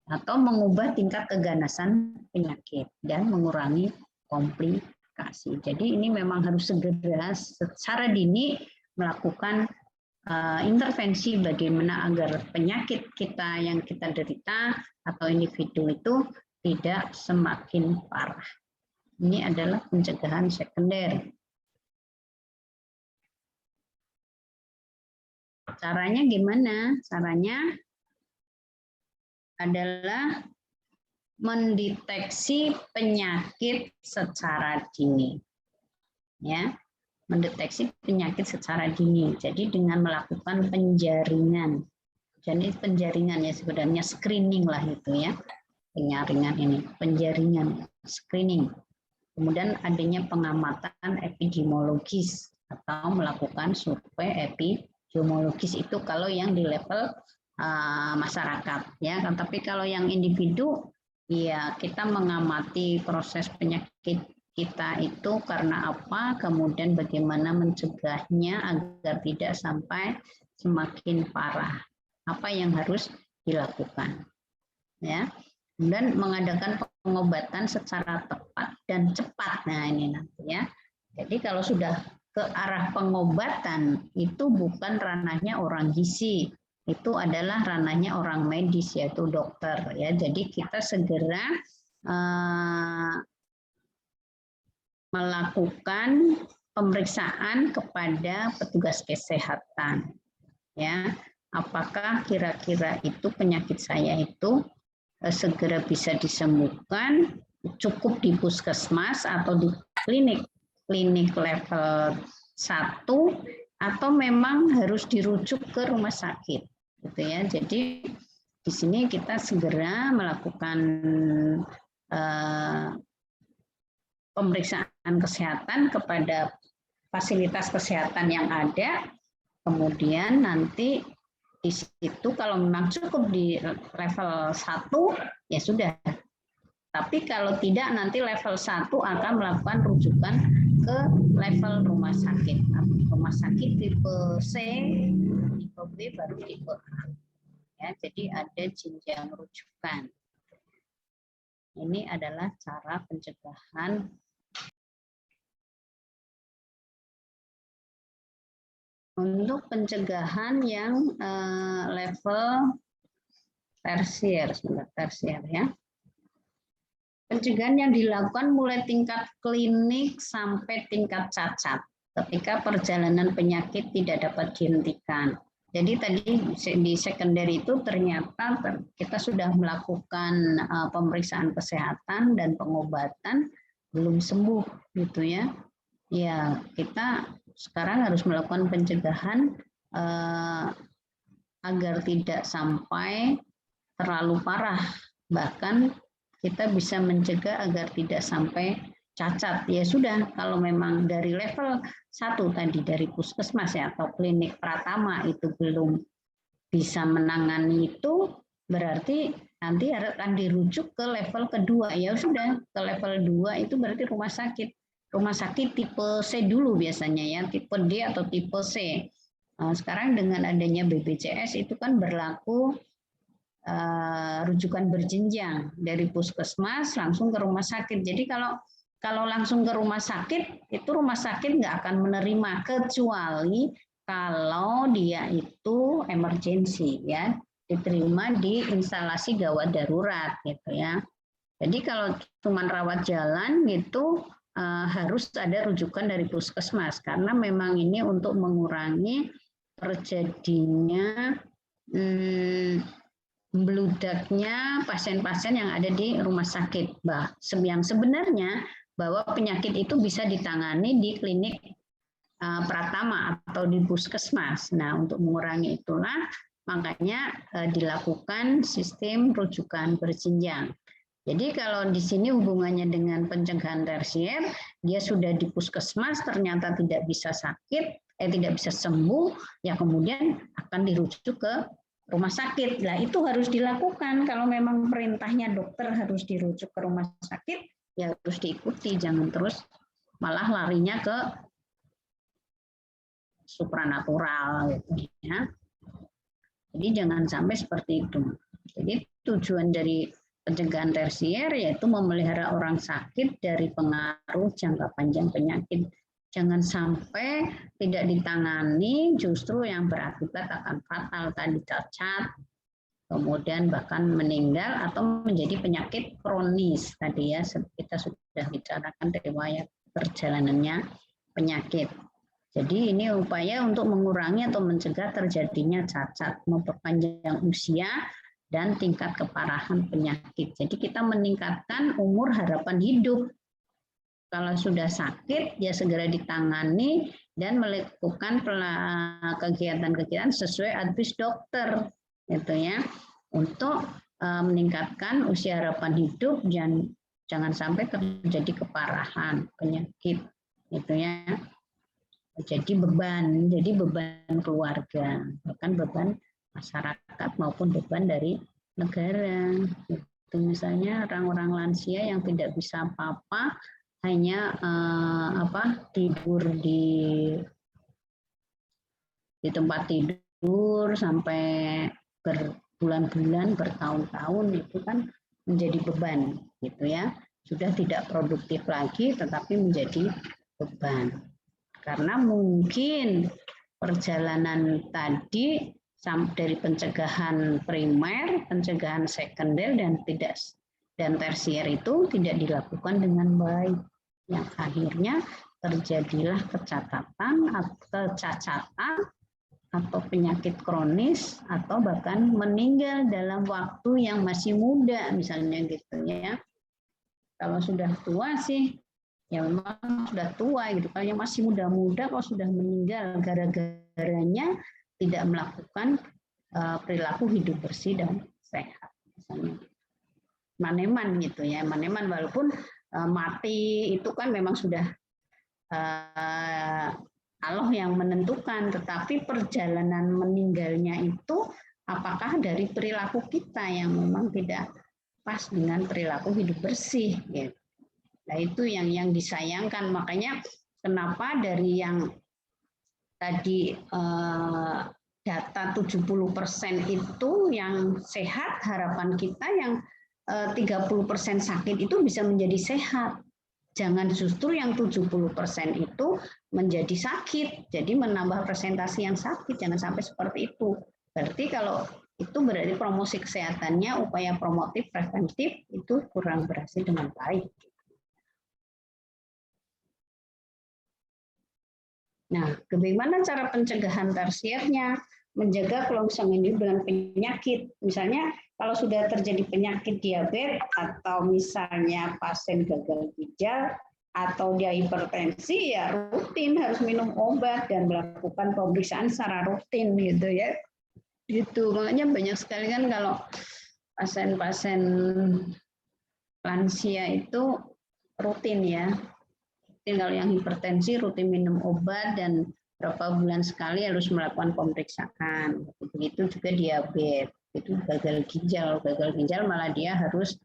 atau mengubah tingkat keganasan penyakit dan mengurangi komplikasi. Jadi ini memang harus segera secara dini melakukan intervensi bagaimana agar penyakit kita yang kita derita atau individu itu tidak semakin parah. Ini adalah pencegahan sekunder. Caranya gimana? Caranya adalah mendeteksi penyakit secara dini. Ya, mendeteksi penyakit secara dini. Jadi dengan melakukan penjaringan. Jadi penjaringan ya sebenarnya screening lah itu ya. Penyaringan ini, penjaringan, screening. Kemudian adanya pengamatan epidemiologis atau melakukan survei epidemiologis itu kalau yang di level masyarakat ya. Tapi kalau yang individu ya, kita mengamati proses penyakit kita itu karena apa, kemudian bagaimana mencegahnya agar tidak sampai semakin parah. Apa yang harus dilakukan, ya. Dan mengadakan pengobatan secara tepat dan cepat. Nah ini nanti ya. Jadi kalau sudah ke arah pengobatan itu bukan ranahnya orang gizi, itu adalah ranahnya orang medis yaitu dokter ya. Jadi kita segera melakukan pemeriksaan kepada petugas kesehatan ya. Apakah kira-kira itu penyakit saya itu segera bisa disembuhkan, cukup di puskesmas atau di klinik level 1 atau memang harus dirujuk ke rumah sakit gitu ya. Jadi di sini kita segera melakukan pemeriksaan kesehatan kepada fasilitas kesehatan yang ada, kemudian nanti di situ kalau memang cukup di level 1 ya sudah. Tapi kalau tidak nanti level 1 akan melakukan rujukan ke level rumah sakit. Rumah sakit tipe C, tipe B baru tipe A. Ya, jadi ada jenjang rujukan. Ini adalah cara pencegahan untuk pencegahan yang level tersier ya. Pencegahan yang dilakukan mulai tingkat klinik sampai tingkat cacat ketika perjalanan penyakit tidak dapat dihentikan. Jadi tadi di sekunder itu ternyata kita sudah melakukan pemeriksaan kesehatan dan pengobatan belum sembuh gitu ya. Ya, kita sekarang harus melakukan pencegahan agar tidak sampai terlalu parah. Bahkan kita bisa mencegah agar tidak sampai cacat. Ya sudah, kalau memang dari level 1 tadi dari puskesmas ya atau klinik pratama itu belum bisa menangani itu, berarti nanti akan dirujuk ke level kedua. Ya sudah, ke level 2 itu berarti rumah sakit. Rumah sakit tipe C dulu biasanya ya, tipe D atau tipe C. Nah, sekarang dengan adanya BPJS itu kan berlaku rujukan berjenjang dari puskesmas langsung ke rumah sakit. Jadi kalau langsung ke rumah sakit, itu rumah sakit nggak akan menerima kecuali kalau dia itu emergensi ya, diterima di instalasi gawat darurat gitu ya. Jadi kalau cuma rawat jalan gitu harus ada rujukan dari puskesmas karena memang ini untuk mengurangi terjadinya meludaknya pasien-pasien yang ada di rumah sakit. Yang sebenarnya bahwa penyakit itu bisa ditangani di klinik pratama atau di puskesmas. Nah, untuk mengurangi itulah makanya dilakukan sistem rujukan berjenjang. Jadi kalau di sini hubungannya dengan pencegahan tersier, dia sudah di puskesmas ternyata tidak bisa sakit, tidak bisa sembuh, ya kemudian akan dirujuk ke rumah sakit. Nah, itu harus dilakukan. Kalau memang perintahnya dokter harus dirujuk ke rumah sakit, ya harus diikuti. Jangan terus malah larinya ke supranatural gitu ya. Jadi jangan sampai seperti itu. Jadi tujuan dari pencegahan tersier yaitu memelihara orang sakit dari pengaruh jangka panjang penyakit. Jangan sampai tidak ditangani justru yang berakibat akan fatal tadi cacat, kemudian bahkan meninggal atau menjadi penyakit kronis tadi ya, kita sudah bicarakan riwayat perjalanannya penyakit. Jadi ini upaya untuk mengurangi atau mencegah terjadinya cacat, memperpanjang usia dan tingkat keparahan penyakit. Jadi kita meningkatkan umur harapan hidup. Kalau sudah sakit, ya segera ditangani dan melakukan kegiatan-kegiatan sesuai advis dokter, gitu ya, untuk meningkatkan usia harapan hidup dan jangan sampai terjadi keparahan penyakit, gitu ya. Jadi beban keluarga, bahkan beban masyarakat maupun beban dari negara. Itu misalnya orang-orang lansia yang tidak bisa apa-apa, hanya tidur di tempat tidur sampai bulan-bulan, bertahun-tahun itu kan menjadi beban gitu ya. Sudah tidak produktif lagi tetapi menjadi beban. Karena mungkin perjalanan tadi dari pencegahan primer, pencegahan sekunder dan tersier itu tidak dilakukan dengan baik. Yang akhirnya terjadilah kecacatan atau penyakit kronis atau bahkan meninggal dalam waktu yang masih muda misalnya gitu ya. Kalau sudah tua sih ya memang sudah tua gitu. Kalau yang masih muda-muda kalau sudah meninggal gara-garanya tidak melakukan perilaku hidup bersih dan sehat misalnya. Maneman gitu ya, maneman walaupun mati itu kan memang sudah Allah yang menentukan, tetapi perjalanan meninggalnya itu apakah dari perilaku kita yang memang tidak pas dengan perilaku hidup bersih gitu. Nah itu yang disayangkan, makanya kenapa dari yang tadi data 70% itu yang sehat, harapan kita yang 30% sakit itu bisa menjadi sehat. Jangan justru yang 70% itu menjadi sakit, jadi menambah presentasi yang sakit, jangan sampai seperti itu. Berarti kalau itu berarti promosi kesehatannya, upaya promotif, preventif itu kurang berhasil dengan baik. Nah, bagaimana cara pencegahan tersiernya? Menjaga kelangsungan hidup dengan penyakit. Misalnya kalau sudah terjadi penyakit diabetes atau misalnya pasien gagal ginjal atau dia hipertensi, ya rutin harus minum obat dan melakukan pemeriksaan secara rutin gitu ya. Gitu. Makanya banyak sekali kan kalau pasien-pasien lansia itu rutin ya. Kalau yang hipertensi rutin minum obat dan berapa bulan sekali harus melakukan pemeriksaan. Begitu juga diabetes, itu gagal ginjal malah dia harus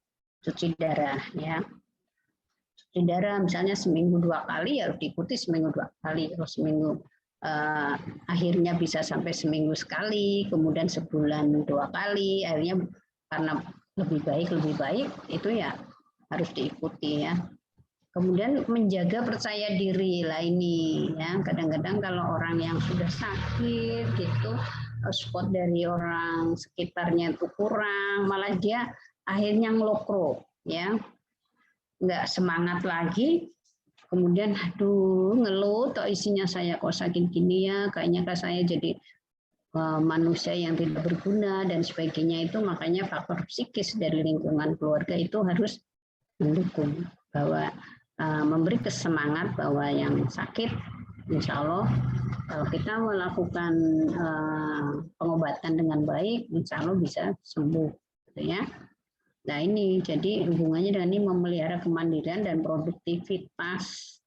cuci darah ya. Cuci darah misalnya seminggu 2 kali harus diikuti seminggu 2 kali, terus seminggu akhirnya bisa sampai seminggu sekali, kemudian sebulan 2 kali, akhirnya karena lebih baik itu ya harus diikuti ya. Kemudian menjaga percaya diri lah ini ya, kadang-kadang kalau orang yang sudah sakit gitu support dari orang sekitarnya itu kurang, malah dia akhirnya ngelokro ya, nggak semangat lagi, kemudian aduh ngeluh toh isinya saya kok sakit gini ya, kayaknya saya jadi manusia yang tidak berguna dan sebagainya. Itu makanya faktor psikis dari lingkungan keluarga itu harus mendukung, bahwa memberi kesemangat bahwa yang sakit insya Allah kalau kita melakukan pengobatan dengan baik insya Allah bisa sembuh gitu ya. Nah ini jadi hubungannya dengan ini memelihara kemandirian dan produktivitas.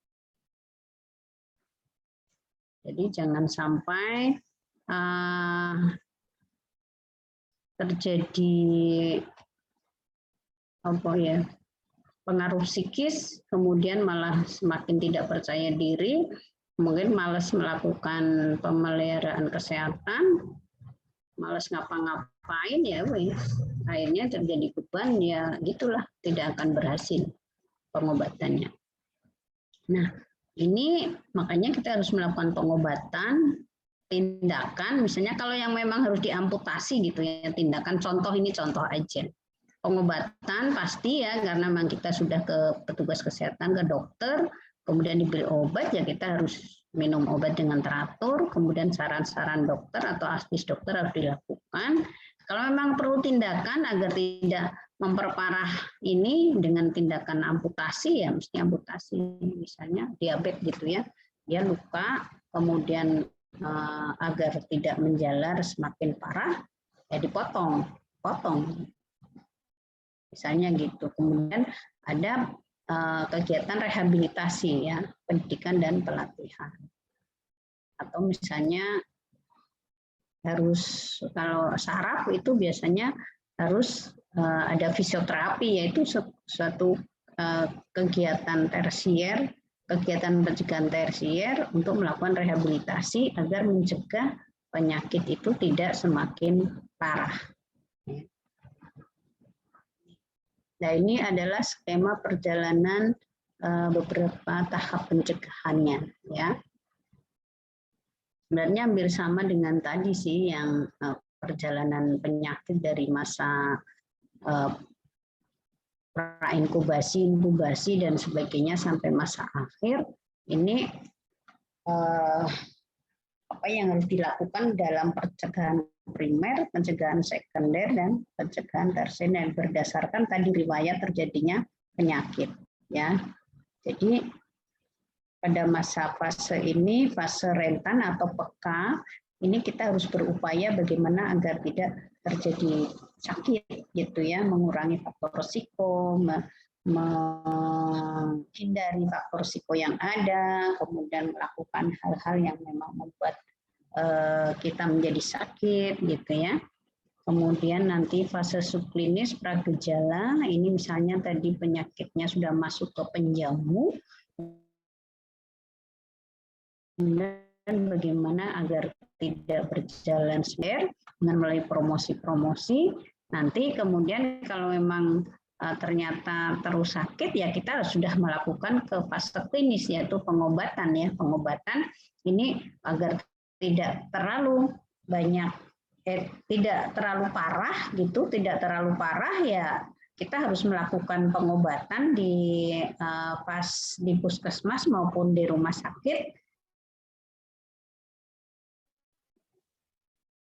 Jadi jangan sampai terjadi apa ya, pengaruh psikis, kemudian malah semakin tidak percaya diri, mungkin malas melakukan pemeliharaan kesehatan, malas ngapa-ngapain ya, akhirnya terjadi beban ya, gitulah tidak akan berhasil pengobatannya. Nah, ini makanya kita harus melakukan pengobatan, tindakan, misalnya kalau yang memang harus diamputasi gitu ya, tindakan contoh ini contoh aja. Pengobatan pasti ya, karena memang kita sudah ke petugas kesehatan, ke dokter, kemudian diberi obat, ya kita harus minum obat dengan teratur, kemudian saran-saran dokter atau asesmen dokter harus dilakukan. Kalau memang perlu tindakan agar tidak memperparah ini dengan tindakan amputasi, ya mesti amputasi. Misalnya diabetes gitu ya, dia luka, kemudian agar tidak menjalar semakin parah, ya dipotong. Misalnya gitu. Kemudian ada kegiatan rehabilitasi ya, pendidikan dan pelatihan. Atau misalnya harus kalau saraf itu biasanya harus ada fisioterapi, yaitu suatu kegiatan tersier, kegiatan pencegahan tersier untuk melakukan rehabilitasi agar mencegah penyakit itu tidak semakin parah. Nah, ini adalah skema perjalanan beberapa tahap pencegahannya, ya. Sebenarnya hampir sama dengan tadi sih, yang perjalanan penyakit dari masa pra-inkubasi, inkubasi, dan sebagainya sampai masa akhir. Ini apa yang harus dilakukan dalam pencegahan primer, pencegahan sekunder, dan pencegahan tersier berdasarkan tadi riwayat terjadinya penyakit, ya. Jadi pada masa fase ini, fase rentan atau peka, ini kita harus berupaya bagaimana agar tidak terjadi sakit, gitu ya, mengurangi faktor risiko, menghindari faktor risiko yang ada, kemudian melakukan hal-hal yang memang membuat kita menjadi sakit, gitu ya. Kemudian nanti fase subklinis pragejala, ini misalnya tadi penyakitnya sudah masuk ke penjamu, dan bagaimana agar tidak berjalan sendiri dengan melalui promosi-promosi. Nanti kemudian kalau memang ternyata terus sakit, ya kita sudah melakukan ke fase klinis, yaitu pengobatan, ya. Pengobatan ini agar tidak terlalu banyak, tidak terlalu parah gitu, tidak terlalu parah, ya kita harus melakukan pengobatan di puskesmas maupun di rumah sakit,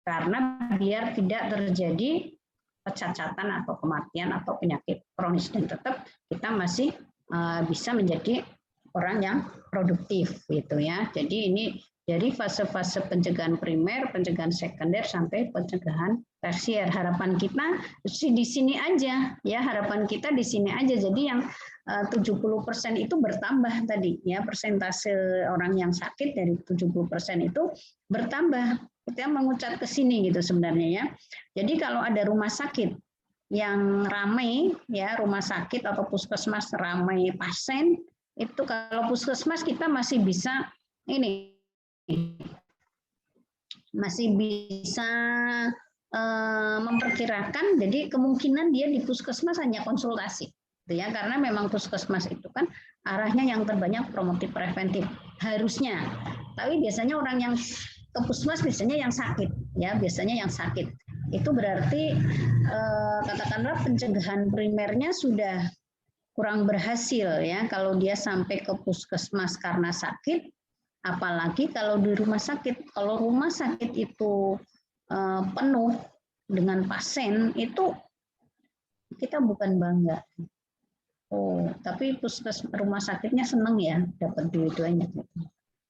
karena biar tidak terjadi kecacatan atau kematian atau penyakit kronis, dan tetap kita masih bisa menjadi orang yang produktif, gitu ya. Jadi ini dari fase-fase pencegahan primer, pencegahan sekunder, sampai pencegahan tersier. Harapan kita di sini aja, ya, harapan kita di sini aja. Jadi yang 70% itu bertambah tadi, ya, persentase orang yang sakit dari 70% itu bertambah. Kita mengucat ke sini gitu sebenarnya, ya. Jadi kalau ada rumah sakit yang ramai, ya, rumah sakit atau puskesmas ramai pasien, itu kalau puskesmas kita masih bisa ini, masih bisa memperkirakan, jadi kemungkinan dia di puskesmas hanya konsultasi, ya, karena memang puskesmas itu kan arahnya yang terbanyak promotif preventif harusnya, tapi biasanya orang yang ke puskesmas biasanya yang sakit, ya, biasanya yang sakit. Itu berarti katakanlah pencegahan primernya sudah kurang berhasil, ya, kalau dia sampai ke puskesmas karena sakit. Apalagi kalau di rumah sakit, kalau rumah sakit itu penuh dengan pasien, itu kita bukan bangga. Oh, tapi rumah sakitnya senang, ya, dapat dua-duanya.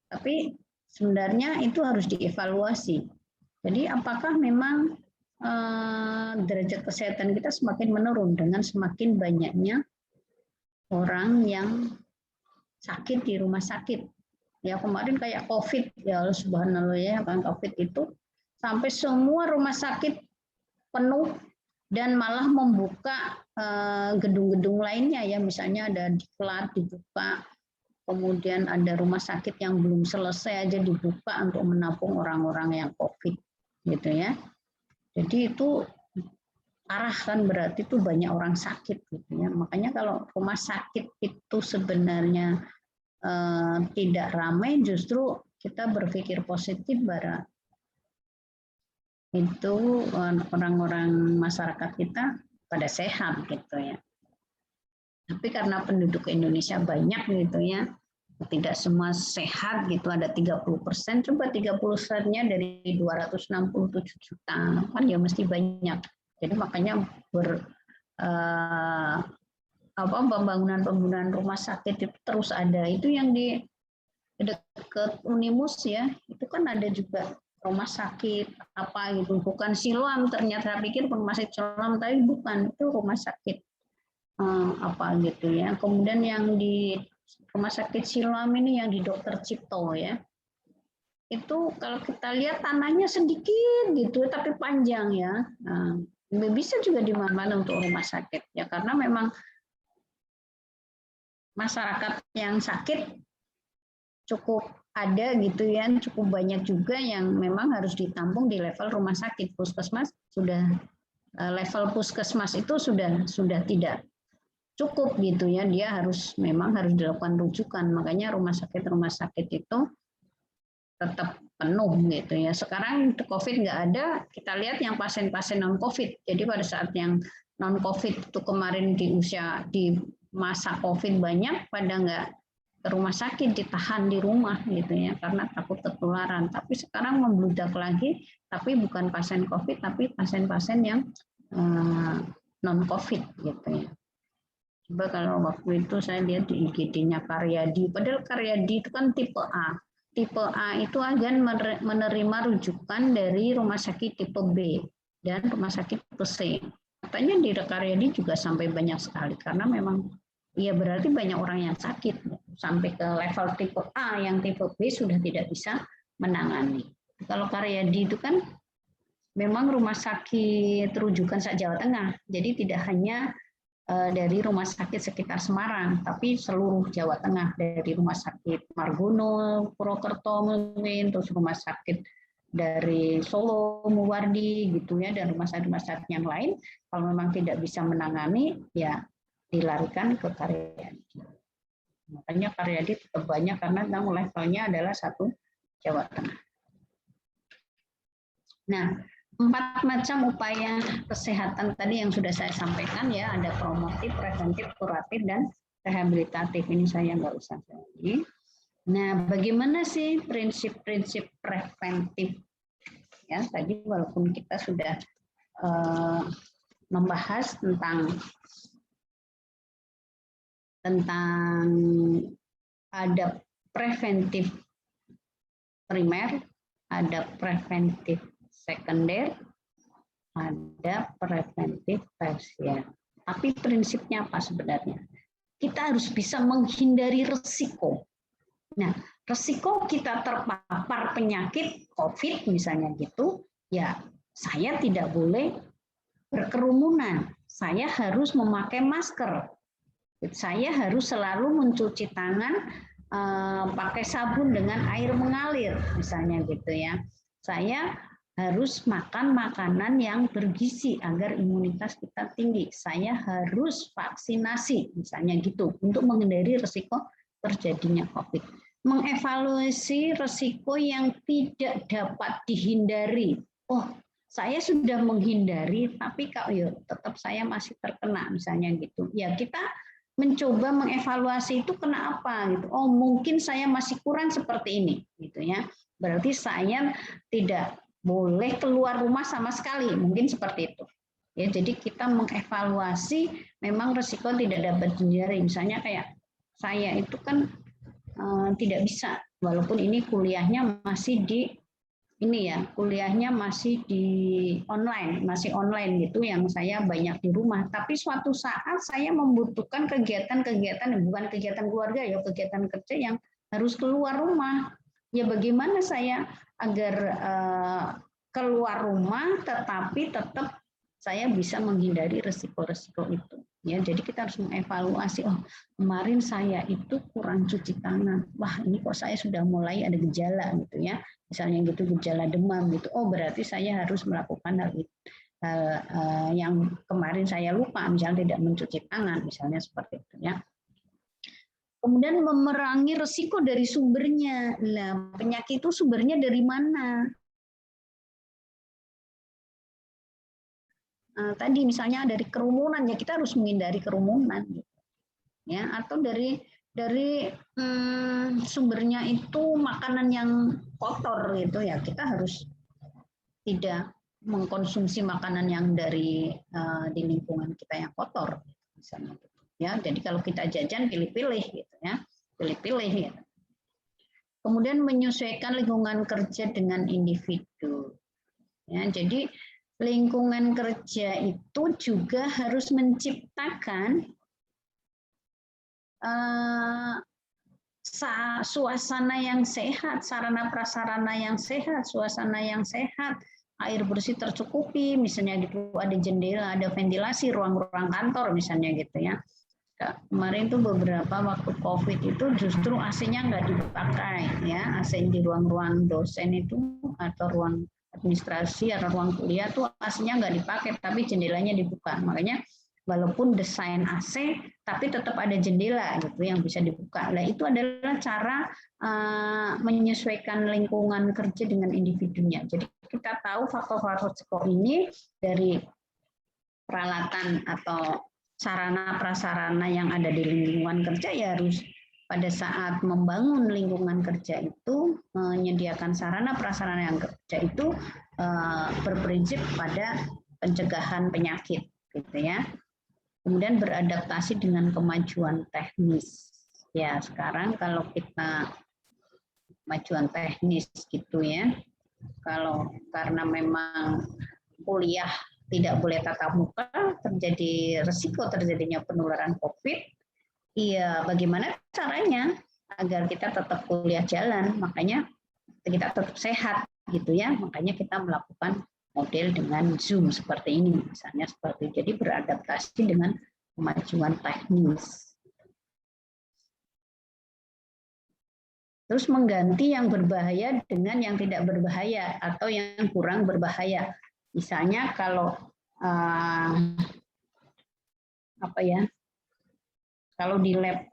Tapi sebenarnya itu harus dievaluasi. Jadi apakah memang derajat kesehatan kita semakin menurun dengan semakin banyaknya orang yang sakit di rumah sakit. Ya, kemarin kayak COVID, ya subhanallah, ya, kan COVID itu sampai semua rumah sakit penuh dan malah membuka gedung-gedung lainnya, ya, misalnya ada diklat dibuka, kemudian ada rumah sakit yang belum selesai aja dibuka untuk menampung orang-orang yang COVID, gitu ya. Jadi itu parah kan, berarti itu banyak orang sakit, gitu ya. Makanya kalau rumah sakit itu sebenarnya tidak ramai, justru kita berpikir positif bahwa itu orang-orang masyarakat kita pada sehat, gitu ya. Tapi karena penduduk Indonesia banyak, gitu ya, tidak semua sehat, gitu, ada 30%, coba 30%-nya dari 267 juta, kan ya mesti banyak. Jadi makanya pembangunan rumah sakit itu terus ada. Itu yang di dekat Unimus, ya, itu kan ada juga rumah sakit apa gitu, bukan Siloam, ternyata pikir rumah sakit Siloam, tapi bukan, itu rumah sakit apa gitu, ya. Kemudian yang di rumah sakit Siloam ini yang di Dr. Cipto, ya, itu kalau kita lihat tanahnya sedikit gitu tapi panjang, ya. Nah, bisa juga di mana-mana untuk rumah sakit, ya, karena memang masyarakat yang sakit cukup ada, gitu ya, cukup banyak juga yang memang harus ditampung di level rumah sakit. Puskesmas sudah level puskesmas itu sudah tidak cukup gitu ya, dia memang harus dilakukan rujukan. Makanya rumah sakit itu tetap penuh gitu ya. Sekarang COVID nggak ada, kita lihat yang pasien-pasien non COVID. Jadi pada saat yang non COVID itu kemarin di masa COVID banyak pada nggak ke rumah sakit, ditahan di rumah gitu ya karena takut ketularan. Tapi sekarang membludak lagi, tapi bukan pasien COVID, tapi pasien-pasien yang non COVID gitu ya. Coba kalau waktu itu saya lihat di IGD-nya Karyadi, padahal Karyadi itu kan tipe A. Tipe A itu akan menerima rujukan dari rumah sakit tipe B dan rumah sakit tipe C. Katanya di Karyadi juga sampai banyak sekali karena memang ya berarti banyak orang yang sakit sampai ke level tipe A, yang tipe B sudah tidak bisa menangani. Kalau Karyadi itu kan memang rumah sakit rujukan se-Jawa Tengah, jadi tidak hanya dari rumah sakit sekitar Semarang, tapi seluruh Jawa Tengah, dari rumah sakit Margono, Purwokerto mungkin, terus rumah sakit dari Solo, Muwardi gitu ya, dan rumah sakit yang lain, kalau memang tidak bisa menangani, ya dilarikan ke Karyadi. Makanya Karyadi tetap banyak karena levelnya adalah 1 Jawa Tengah. Nah, 4 macam upaya kesehatan tadi yang sudah saya sampaikan ya, ada promotif, preventif, kuratif, dan rehabilitatif. Ini saya nggak usah lagi. Nah, bagaimana sih prinsip-prinsip preventif? Ya, tadi walaupun kita sudah membahas tentang ada preventif primer, ada preventif sekunder, ada preventif tersier. Tapi prinsipnya apa sebenarnya? Kita harus bisa menghindari resiko. Nah, resiko kita terpapar penyakit COVID misalnya gitu, ya saya tidak boleh berkerumunan. Saya harus memakai masker. Saya harus selalu mencuci tangan pakai sabun dengan air mengalir misalnya gitu ya. Saya harus makan makanan yang bergizi agar imunitas kita tinggi. Saya harus vaksinasi misalnya gitu untuk menghindari risiko terjadinya COVID. Mengevaluasi risiko yang tidak dapat dihindari. Oh, saya sudah menghindari tapi kalau tetap saya masih terkena misalnya gitu. Ya kita mencoba mengevaluasi itu kena apa gitu. Oh, mungkin saya masih kurang seperti ini gitu ya. Berarti saya tidak boleh keluar rumah sama sekali, mungkin seperti itu. Ya, jadi kita mengevaluasi memang risiko tidak dapat dihindari. Misalnya kayak saya itu kan tidak bisa, walaupun ini kuliahnya masih di kuliahnya masih masih online gitu, yang saya banyak di rumah. Tapi suatu saat saya membutuhkan kegiatan-kegiatan, bukan kegiatan keluarga ya, kegiatan kerja yang harus keluar rumah. Ya bagaimana saya agar keluar rumah tetapi tetap saya bisa menghindari resiko-resiko itu. Ya, jadi kita harus mengevaluasi. Oh, kemarin saya itu kurang cuci tangan. Wah, ini kok saya sudah mulai ada gejala gitu ya. Misalnya gitu gejala demam gitu. Oh, berarti saya harus melakukan hal itu. Yang kemarin saya lupa, misalnya tidak mencuci tangan, misalnya seperti itu ya. Kemudian memerangi risiko dari sumbernya. Nah, penyakit itu sumbernya dari mana? Tadi misalnya dari kerumunan, ya kita harus menghindari kerumunan, gitu. Ya, atau dari sumbernya itu makanan yang kotor gitu ya, kita harus tidak mengkonsumsi makanan yang dari di lingkungan kita yang kotor, misalnya. Ya, jadi kalau kita jajan pilih-pilih gitu ya, pilih-pilih. Gitu. Kemudian menyesuaikan lingkungan kerja dengan individu. Ya, jadi lingkungan kerja itu juga harus menciptakan suasana yang sehat, sarana prasarana yang sehat, suasana yang sehat, air bersih tercukupi, misalnya gitu ada jendela, ada ventilasi, ruang-ruang kantor misalnya gitu ya. Kemarin tuh beberapa waktu COVID itu justru AC-nya nggak dipakai ya, AC di ruang-ruang dosen itu atau ruang administrasi atau ruang kuliah tuh AC-nya nggak dipakai, tapi jendelanya dibuka. Makanya walaupun desain AC tapi tetap ada jendela gitu yang bisa dibuka. Nah, itu adalah cara menyesuaikan lingkungan kerja dengan individunya. Jadi kita tahu faktor-faktor risiko ini dari peralatan atau sarana prasarana yang ada di lingkungan kerja, ya harus pada saat membangun lingkungan kerja itu menyediakan sarana prasarana yang kerja itu berprinsip pada pencegahan penyakit gitu ya. Kemudian beradaptasi dengan kemajuan teknis. Ya, sekarang kalau kita kemajuan teknis gitu ya. Kalau karena memang kuliah tidak boleh tatap muka, terjadi risiko terjadinya penularan COVID. Iya, bagaimana caranya agar kita tetap kuliah jalan? Makanya kita tetap sehat gitu ya. Makanya kita melakukan model dengan Zoom seperti ini, misalnya seperti jadi beradaptasi dengan kemajuan teknis. Terus mengganti yang berbahaya dengan yang tidak berbahaya atau yang kurang berbahaya. Misalnya kalau apa ya? Kalau di lab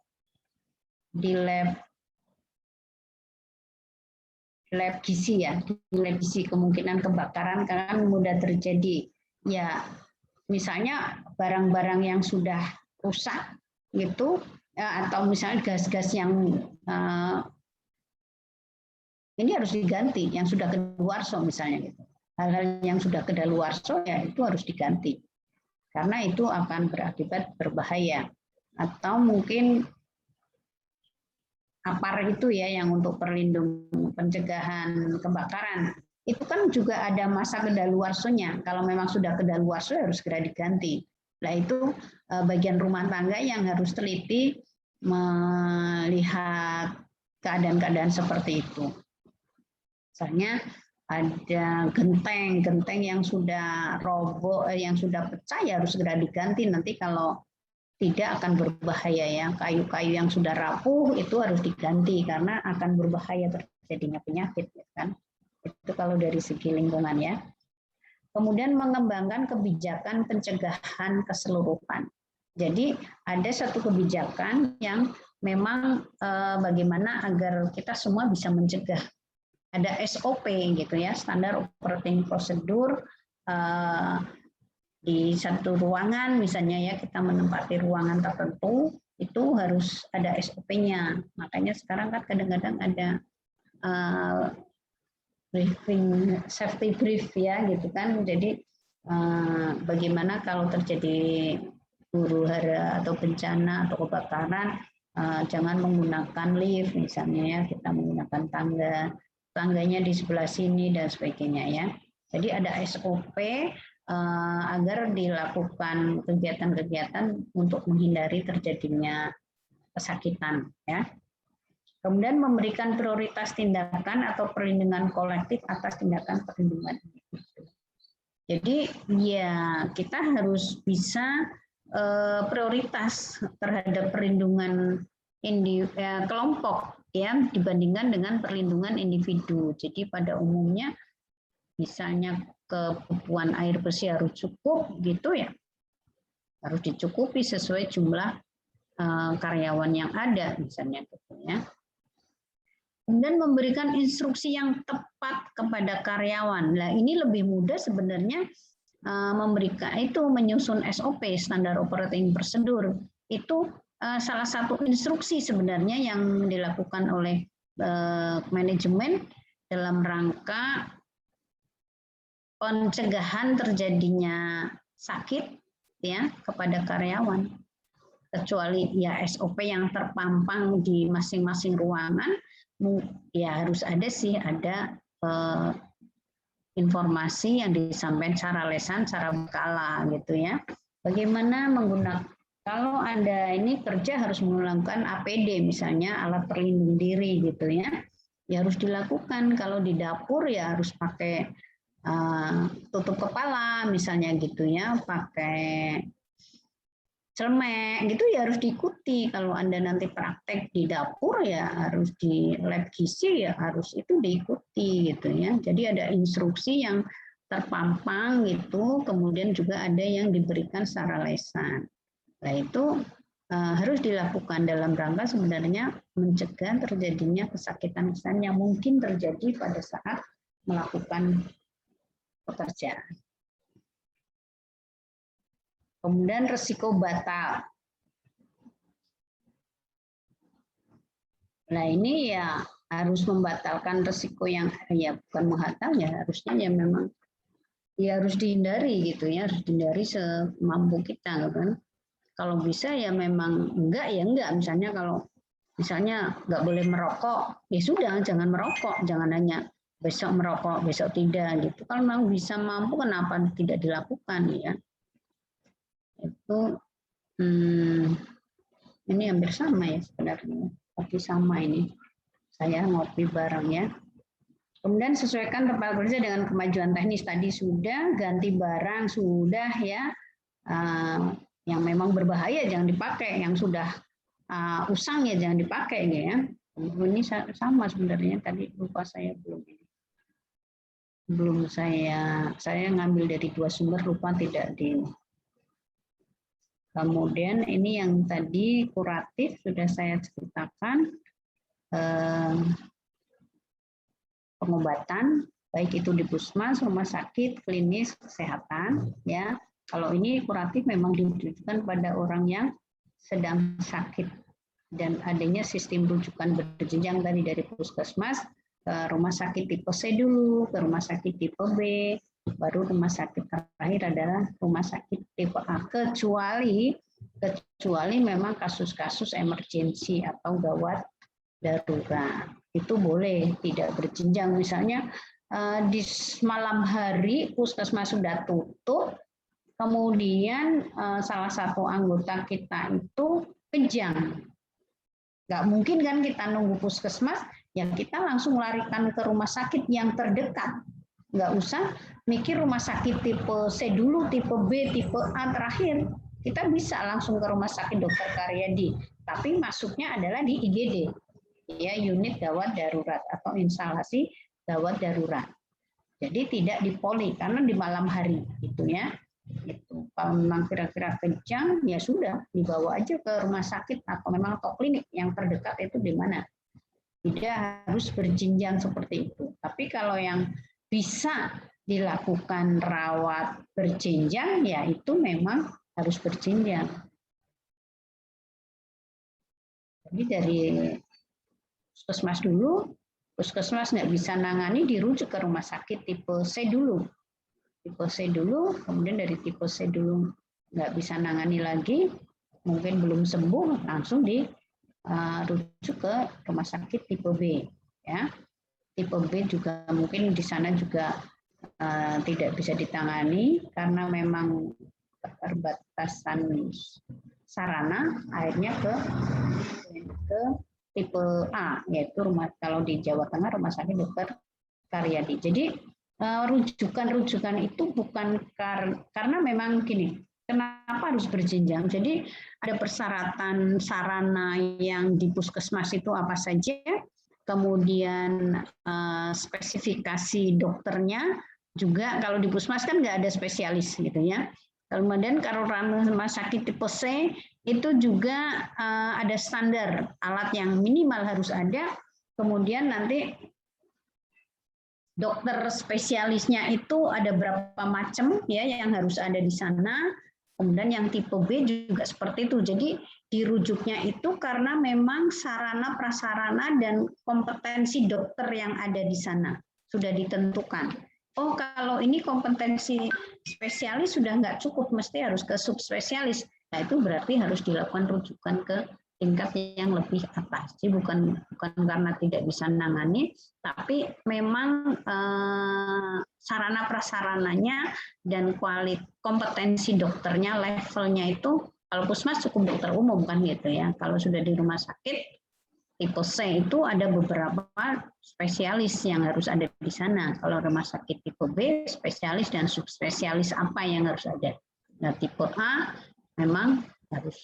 gizi ya, di lab gizi kemungkinan kebakaran kan mudah terjadi. Ya, misalnya barang-barang yang sudah rusak gitu, atau misalnya gas-gas yang ini harus diganti, yang sudah kedaluarsa misalnya gitu. Hal-hal yang sudah kedaluarsa ya itu harus diganti, karena itu akan berakibat berbahaya. Atau mungkin APAR itu ya yang untuk perlindungan pencegahan kebakaran itu kan juga ada masa kedaluarsanya. Kalau memang sudah kedaluarsa harus segera diganti. Nah itu bagian rumah tangga yang harus teliti melihat keadaan-keadaan seperti itu. Misalnya ada genteng yang sudah roboh, yang sudah pecah ya harus segera diganti. Nanti kalau tidak akan berbahaya ya. Kayu-kayu yang sudah rapuh itu harus diganti karena akan berbahaya terjadinya penyakit kan. Itu kalau dari segi lingkungan ya. Kemudian mengembangkan kebijakan pencegahan keseluruhan. Jadi ada satu kebijakan yang memang bagaimana agar kita semua bisa mencegah. Ada SOP gitu ya, standar operating procedure di satu ruangan misalnya ya, kita menempati ruangan tertentu itu harus ada SOP-nya. Makanya sekarang kan kadang-kadang ada briefing, safety brief ya gitu kan. Jadi bagaimana kalau terjadi huru hara atau bencana atau kebakaran, jangan menggunakan lift misalnya ya, kita menggunakan tangganya di sebelah sini dan sebagainya ya. Jadi ada SOP agar dilakukan kegiatan-kegiatan untuk menghindari terjadinya kesakitan ya. Kemudian memberikan prioritas tindakan atau perlindungan kolektif atas tindakan perlindungan individu. Jadi ya kita harus bisa prioritas terhadap perlindungan kelompok ya dibandingkan dengan perlindungan individu. Jadi pada umumnya misalnya kebutuhan air bersih harus cukup gitu ya, harus dicukupi sesuai jumlah karyawan yang ada misalnya gitu ya. Kemudian memberikan instruksi yang tepat kepada karyawan. Nah ini lebih mudah sebenarnya memberikan itu menyusun SOP standar operating procedure itu salah satu instruksi sebenarnya yang dilakukan oleh manajemen dalam rangka pencegahan terjadinya sakit ya kepada karyawan. Kecuali ya SOP yang terpampang di masing-masing ruangan, ya harus ada sih ada informasi yang disampaikan secara lesan, secara berkala gitu ya. Bagaimana menggunakan kalau Anda ini kerja harus melakukan APD misalnya alat pelindung diri gitu ya. Ya harus dilakukan. Kalau di dapur ya harus pakai tutup kepala misalnya gitu ya, pakai celemek gitu ya harus diikuti. Kalau Anda nanti praktek di dapur ya harus di lab gizi ya harus itu diikuti gitu ya. Jadi ada instruksi yang terpampang gitu, kemudian juga ada yang diberikan secara lesan. Nah itu harus dilakukan dalam rangka sebenarnya mencegah terjadinya kesakitan-kesakitan yang mungkin terjadi pada saat melakukan pekerjaan. Kemudian resiko batal. Nah ini ya harus membatalkan resiko yang ya bukan menghatal ya, harusnya ya memang ya harus dihindari gitu ya, harus dihindari semampu kita kan. Kalau bisa ya memang enggak ya enggak, misalnya kalau misalnya nggak boleh merokok ya sudah jangan merokok, jangan hanya besok merokok besok tidak gitu. Kalau memang bisa mampu kenapa tidak dilakukan ya. Itu ini hampir sama ya sebenarnya, tapi sama ini saya ngopi bareng ya. Kemudian sesuaikan tempat kerja dengan kemajuan teknis, tadi sudah, ganti barang sudah ya, yang memang berbahaya jangan dipakai, yang sudah usang ya jangan dipakai ya. Ini sama sebenarnya, tadi lupa saya belum saya ngambil dari 2 sumber, lupa tidak di. Kemudian ini yang tadi kuratif sudah saya ceritakan, pengobatan baik itu di puskesmas, rumah sakit, klinis, kesehatan ya. Kalau ini kuratif memang ditujukan pada orang yang sedang sakit dan adanya sistem rujukan berjenjang tadi dari puskesmas ke rumah sakit tipe C dulu, ke rumah sakit tipe B, baru rumah sakit terakhir adalah rumah sakit tipe A, kecuali memang kasus-kasus emergensi atau gawat darurat. Itu boleh tidak berjenjang, misalnya di malam hari puskesmas sudah tutup, kemudian salah satu anggota kita itu kejang. Nggak mungkin kan kita nunggu puskesmas, yang kita langsung larikan ke rumah sakit yang terdekat. Nggak usah mikir rumah sakit tipe C dulu, tipe B, tipe A terakhir. Kita bisa langsung ke rumah sakit Dr. Karyadi, tapi masuknya adalah di IGD. Ya, unit gawat darurat atau instalasi gawat darurat. Jadi tidak di poli karena di malam hari gitu ya. Itu kalau memang kira-kira kejang ya sudah dibawa aja ke rumah sakit atau memang atau klinik yang terdekat itu di mana. Tidak harus berjenjang seperti itu. Tapi kalau yang bisa dilakukan rawat berjenjang ya itu memang harus berjenjang. Jadi dari puskesmas dulu, puskesmas nggak bisa nangani, dirujuk ke rumah sakit tipe C dulu. Tipe C dulu, kemudian dari tipe C dulu nggak bisa nangani lagi, mungkin belum sembuh, langsung dirujuk ke rumah sakit tipe B. Ya, tipe B juga mungkin di sana juga tidak bisa ditangani karena memang keterbatasan sarana, akhirnya ke tipe A, yaitu kalau di Jawa Tengah rumah sakit Dr. Karyadi. Jadi rujukan-rujukan itu bukan karena memang gini, kenapa harus berjenjang? Jadi ada persyaratan sarana yang di puskesmas itu apa saja, kemudian spesifikasi dokternya juga. Kalau di puskesmas kan nggak ada spesialis gitu ya. Kemudian kalau rumah sakit tipe C itu juga ada standar alat yang minimal harus ada. Kemudian nanti dokter spesialisnya itu ada berapa macam ya yang harus ada di sana. Kemudian yang tipe B juga seperti itu. Jadi dirujuknya itu karena memang sarana prasarana dan kompetensi dokter yang ada di sana sudah ditentukan. Oh kalau ini kompetensi spesialis sudah nggak cukup, mesti harus ke subspesialis. Nah itu berarti harus dilakukan rujukan ke tingkat yang lebih atas. Jadi bukan karena tidak bisa menangani, tapi memang sarana prasarananya dan kompetensi dokternya, levelnya itu kalau puskesmas cukup dokter umum kan gitu ya. Kalau sudah di rumah sakit tipe C itu ada beberapa spesialis yang harus ada di sana. Kalau rumah sakit tipe B, spesialis dan subspesialis apa yang harus ada. Nah tipe A memang harus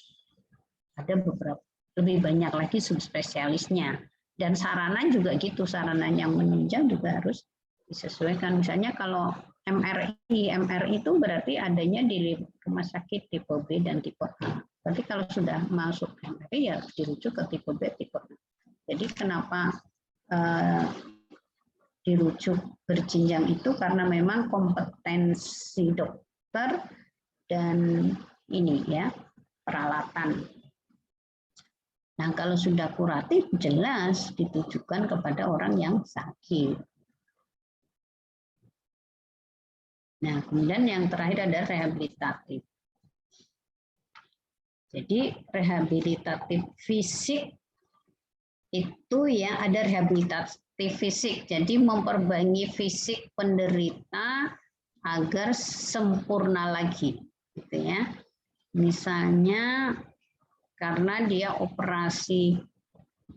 ada beberapa, lebih banyak lagi subspesialisnya. Dan sarana juga gitu, sarana yang menunjang juga harus disesuaikan. Misalnya kalau MRI itu berarti adanya di rumah sakit tipe B dan tipe A. Berarti kalau sudah masuk MRI ya dirujuk ke tipe B, tipe A. Jadi kenapa dirujuk berjenjang itu karena memang kompetensi dokter dan ini ya peralatan. Nah, kalau sudah kuratif jelas ditujukan kepada orang yang sakit. Nah, kemudian yang terakhir ada rehabilitatif. Jadi rehabilitatif fisik itu ya ada rehabilitatif fisik. Jadi memperbaiki fisik penderita agar sempurna lagi, gitu ya. Misalnya karena dia operasi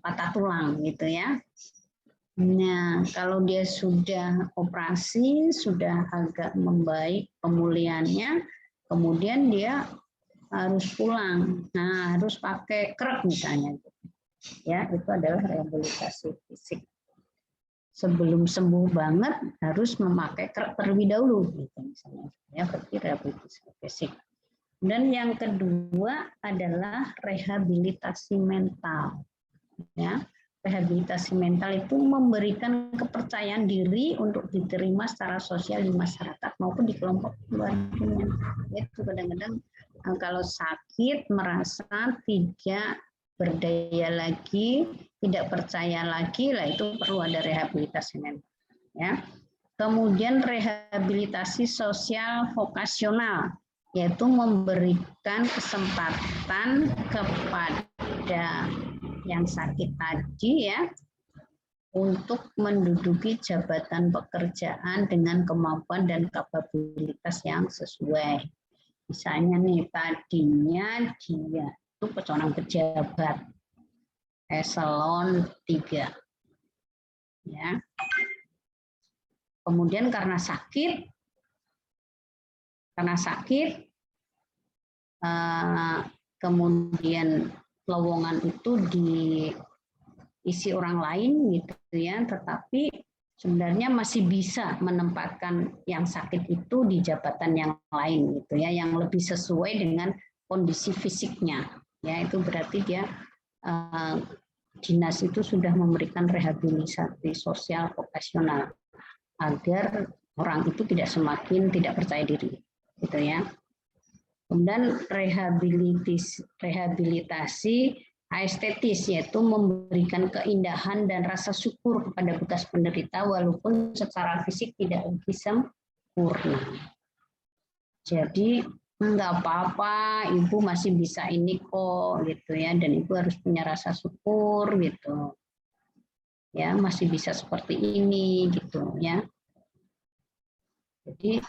patah tulang, gitu ya. Nah, kalau dia sudah operasi, sudah agak membaik pemulihannya, kemudian dia harus pulang. Nah, harus pakai krek misalnya. Ya, itu adalah rehabilitasi fisik. Sebelum sembuh banget harus memakai krek terlebih dahulu, gitu misalnya. Ya, berarti rehabilitasi fisik. Dan yang kedua adalah rehabilitasi mental. Ya. Rehabilitasi mental itu memberikan kepercayaan diri untuk diterima secara sosial di masyarakat maupun di kelompok keluarganya. Itu kadang-kadang kalau sakit merasa tidak berdaya lagi, tidak percaya lagi, lah itu perlu ada rehabilitasi mental. Ya. Kemudian rehabilitasi sosial vokasional, yaitu memberikan kesempatan kepada yang sakit tadi ya untuk menduduki jabatan pekerjaan dengan kemampuan dan kapabilitas yang sesuai. Misalnya nih tadinya dia itu seorang pejabat eselon 3 ya. Kemudian karena sakit kemudian lowongan itu diisi orang lain gitu ya, tetapi sebenarnya masih bisa menempatkan yang sakit itu di jabatan yang lain gitu ya, yang lebih sesuai dengan kondisi fisiknya. Ya, itu berarti dia dinas itu sudah memberikan rehabilitasi sosial vokasional agar orang itu tidak semakin tidak percaya diri gitu ya. Kemudian rehabilitasi estetis, yaitu memberikan keindahan dan rasa syukur kepada bekas penderita walaupun secara fisik tidak lagi sempurna. Jadi enggak apa-apa, ibu masih bisa ini kok gitu ya, dan ibu harus punya rasa syukur gitu. Ya, masih bisa seperti ini gitu ya. Jadi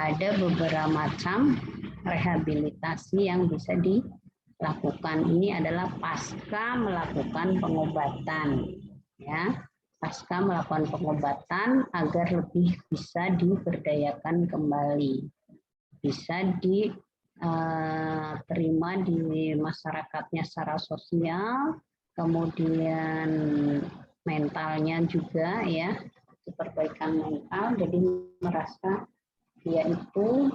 ada beberapa macam rehabilitasi yang bisa dilakukan. Ini adalah pasca melakukan pengobatan, ya. Pasca melakukan pengobatan agar lebih bisa diberdayakan kembali, bisa diterima di masyarakatnya secara sosial, kemudian mentalnya juga ya, perbaikan mental, jadi merasa dia itu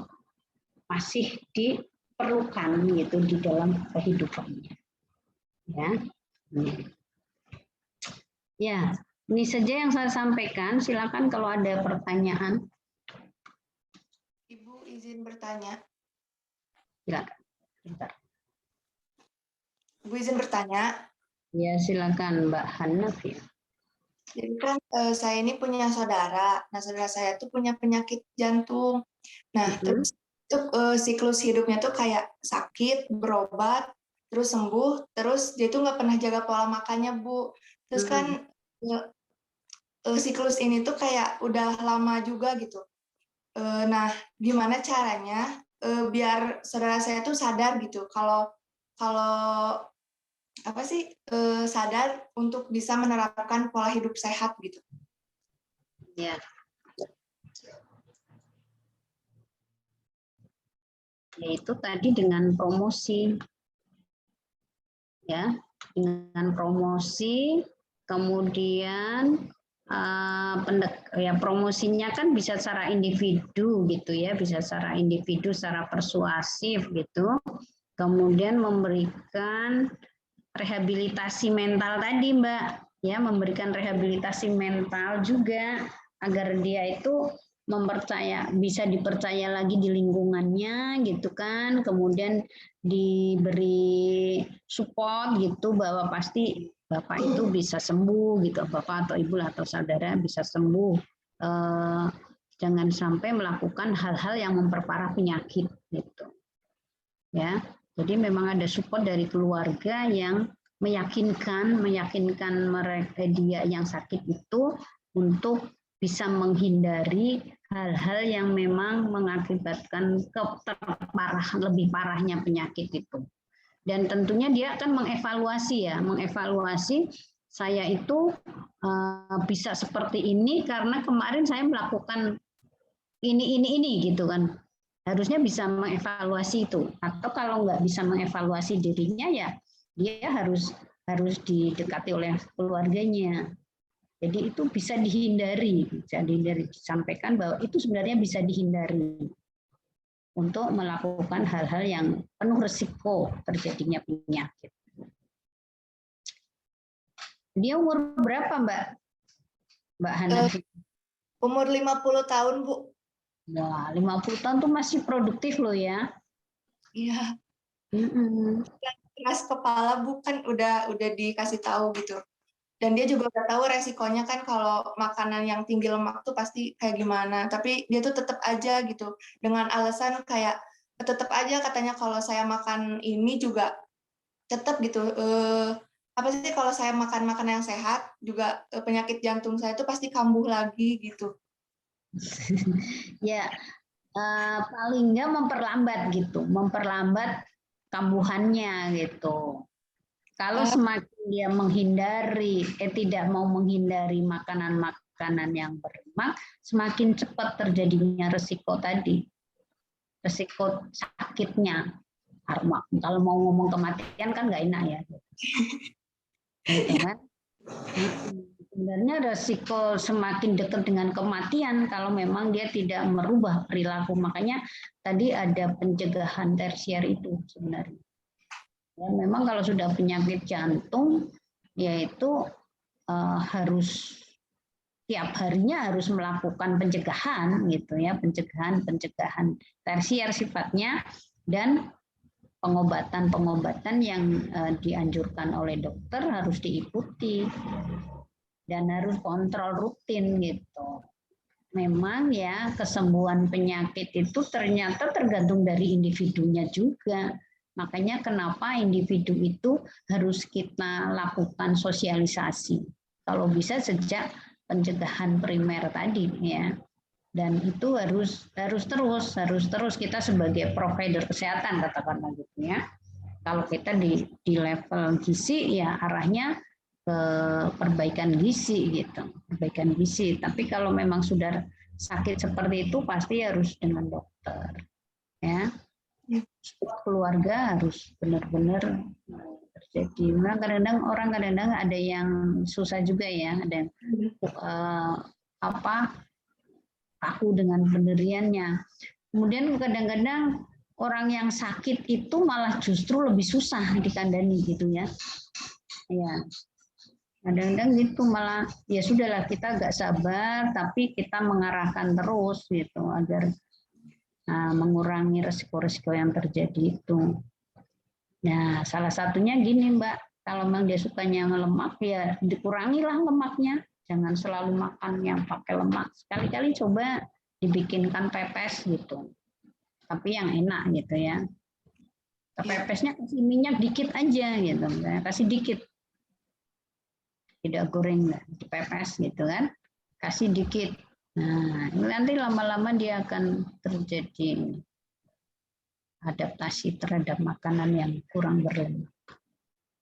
masih diperlukan gitu di dalam kehidupannya. Ya. Ya, ini saja yang saya sampaikan. Silakan kalau ada pertanyaan. Ibu izin bertanya. Silakan. Bentar. Ibu izin bertanya. Ya, silakan Mbak Hanafi. Jadi kan saya ini punya saudara. Nah, saudara saya tuh punya penyakit jantung. Nah, terus itu siklus hidupnya tuh kayak sakit, berobat, terus sembuh, terus dia tuh nggak pernah jaga pola makannya, Bu. Terus kan siklus ini tuh kayak udah lama juga gitu. Nah, gimana caranya biar saudara saya tuh sadar gitu kalau apa sih sadar untuk bisa menerapkan pola hidup sehat gitu. Ya. Yaitu tadi dengan promosi. Ya, dengan promosi, kemudian promosinya kan bisa secara individu gitu ya, bisa secara individu, secara persuasif gitu. Kemudian memberikan rehabilitasi mental tadi, Mbak, ya, memberikan rehabilitasi mental juga agar dia itu bisa dipercaya lagi di lingkungannya gitu kan, kemudian diberi support gitu bahwa pasti Bapak itu bisa sembuh gitu, Bapak atau Ibu atau saudara bisa sembuh. Jangan sampai melakukan hal-hal yang memperparah penyakit gitu. Ya. Jadi memang ada support dari keluarga yang meyakinkan mereka dia yang sakit itu untuk bisa menghindari hal-hal yang memang mengakibatkan lebih parahnya penyakit itu. Dan tentunya dia akan mengevaluasi saya itu bisa seperti ini karena kemarin saya melakukan ini gitu kan. Harusnya bisa mengevaluasi itu. Atau kalau nggak bisa mengevaluasi dirinya ya dia harus didekati oleh keluarganya. Jadi itu bisa dihindari, disampaikan bahwa itu sebenarnya bisa dihindari untuk melakukan hal-hal yang penuh risiko terjadinya penyakit. Dia umur berapa, Mbak? Mbak Hanafi? Umur 50 tahun, Bu. Wah, 50 tahun tuh masih produktif loh ya. Iya. Keras kepala, Bu, kan udah dikasih tahu gitu. Dan dia juga udah tahu resikonya kan kalau makanan yang tinggi lemak tuh pasti kayak gimana. Tapi dia tuh tetap aja gitu. Dengan alasan kayak tetap aja katanya kalau saya makan ini juga tetap gitu. Apa sih kalau saya makan makanan yang sehat juga penyakit jantung saya tuh pasti kambuh lagi gitu. Ya, paling nggak memperlambat kambuhannya gitu. Kalau semakin dia tidak mau menghindari makanan-makanan yang berlemak, semakin cepat terjadinya resiko tadi, resiko sakitnya. Kalau mau ngomong kematian kan nggak enak ya. Gitu kan? Sebenarnya resiko semakin dekat dengan kematian kalau memang dia tidak merubah perilaku. Makanya tadi ada pencegahan tersier itu sebenarnya. Ya, memang kalau sudah penyakit jantung, yaitu harus tiap harinya harus melakukan pencegahan gitu ya, pencegahan tersier sifatnya dan pengobatan yang dianjurkan oleh dokter harus diikuti dan harus kontrol rutin gitu. Memang ya kesembuhan penyakit itu ternyata tergantung dari individunya juga. Makanya kenapa individu itu harus kita lakukan sosialisasi. Kalau bisa sejak pencegahan primer tadi ya. Dan itu harus terus kita sebagai provider kesehatan katakanlah gitu ya. Kalau kita di level gizi ya arahnya ke perbaikan gizi gitu, perbaikan gizi. Tapi kalau memang sudah sakit seperti itu pasti harus dengan dokter, ya. Keluarga harus benar-benar terjadi. Nah, kadang-kadang ada yang susah juga ya, ada yang kaku dengan pendiriannya. Kemudian kadang-kadang orang yang sakit itu malah justru lebih susah dikandani gitu ya. Ya, kadang-kadang gitu malah ya sudahlah kita agak sabar tapi kita mengarahkan terus gitu agar mengurangi resiko-resiko yang terjadi itu. Nah, salah satunya gini Mbak, kalau memang dia sukanya lemak ya dikurangilah lemaknya, jangan selalu makan yang pakai lemak. Sekali-kali coba dibikinkan pepes gitu, tapi yang enak gitu ya. Pepesnya kasih minyak dikit aja gitu, kasih dikit. Tidak goreng, dipepes gitu kan, kasih dikit. Nah, nanti lama-lama dia akan terjadi adaptasi terhadap makanan yang kurang berlemak.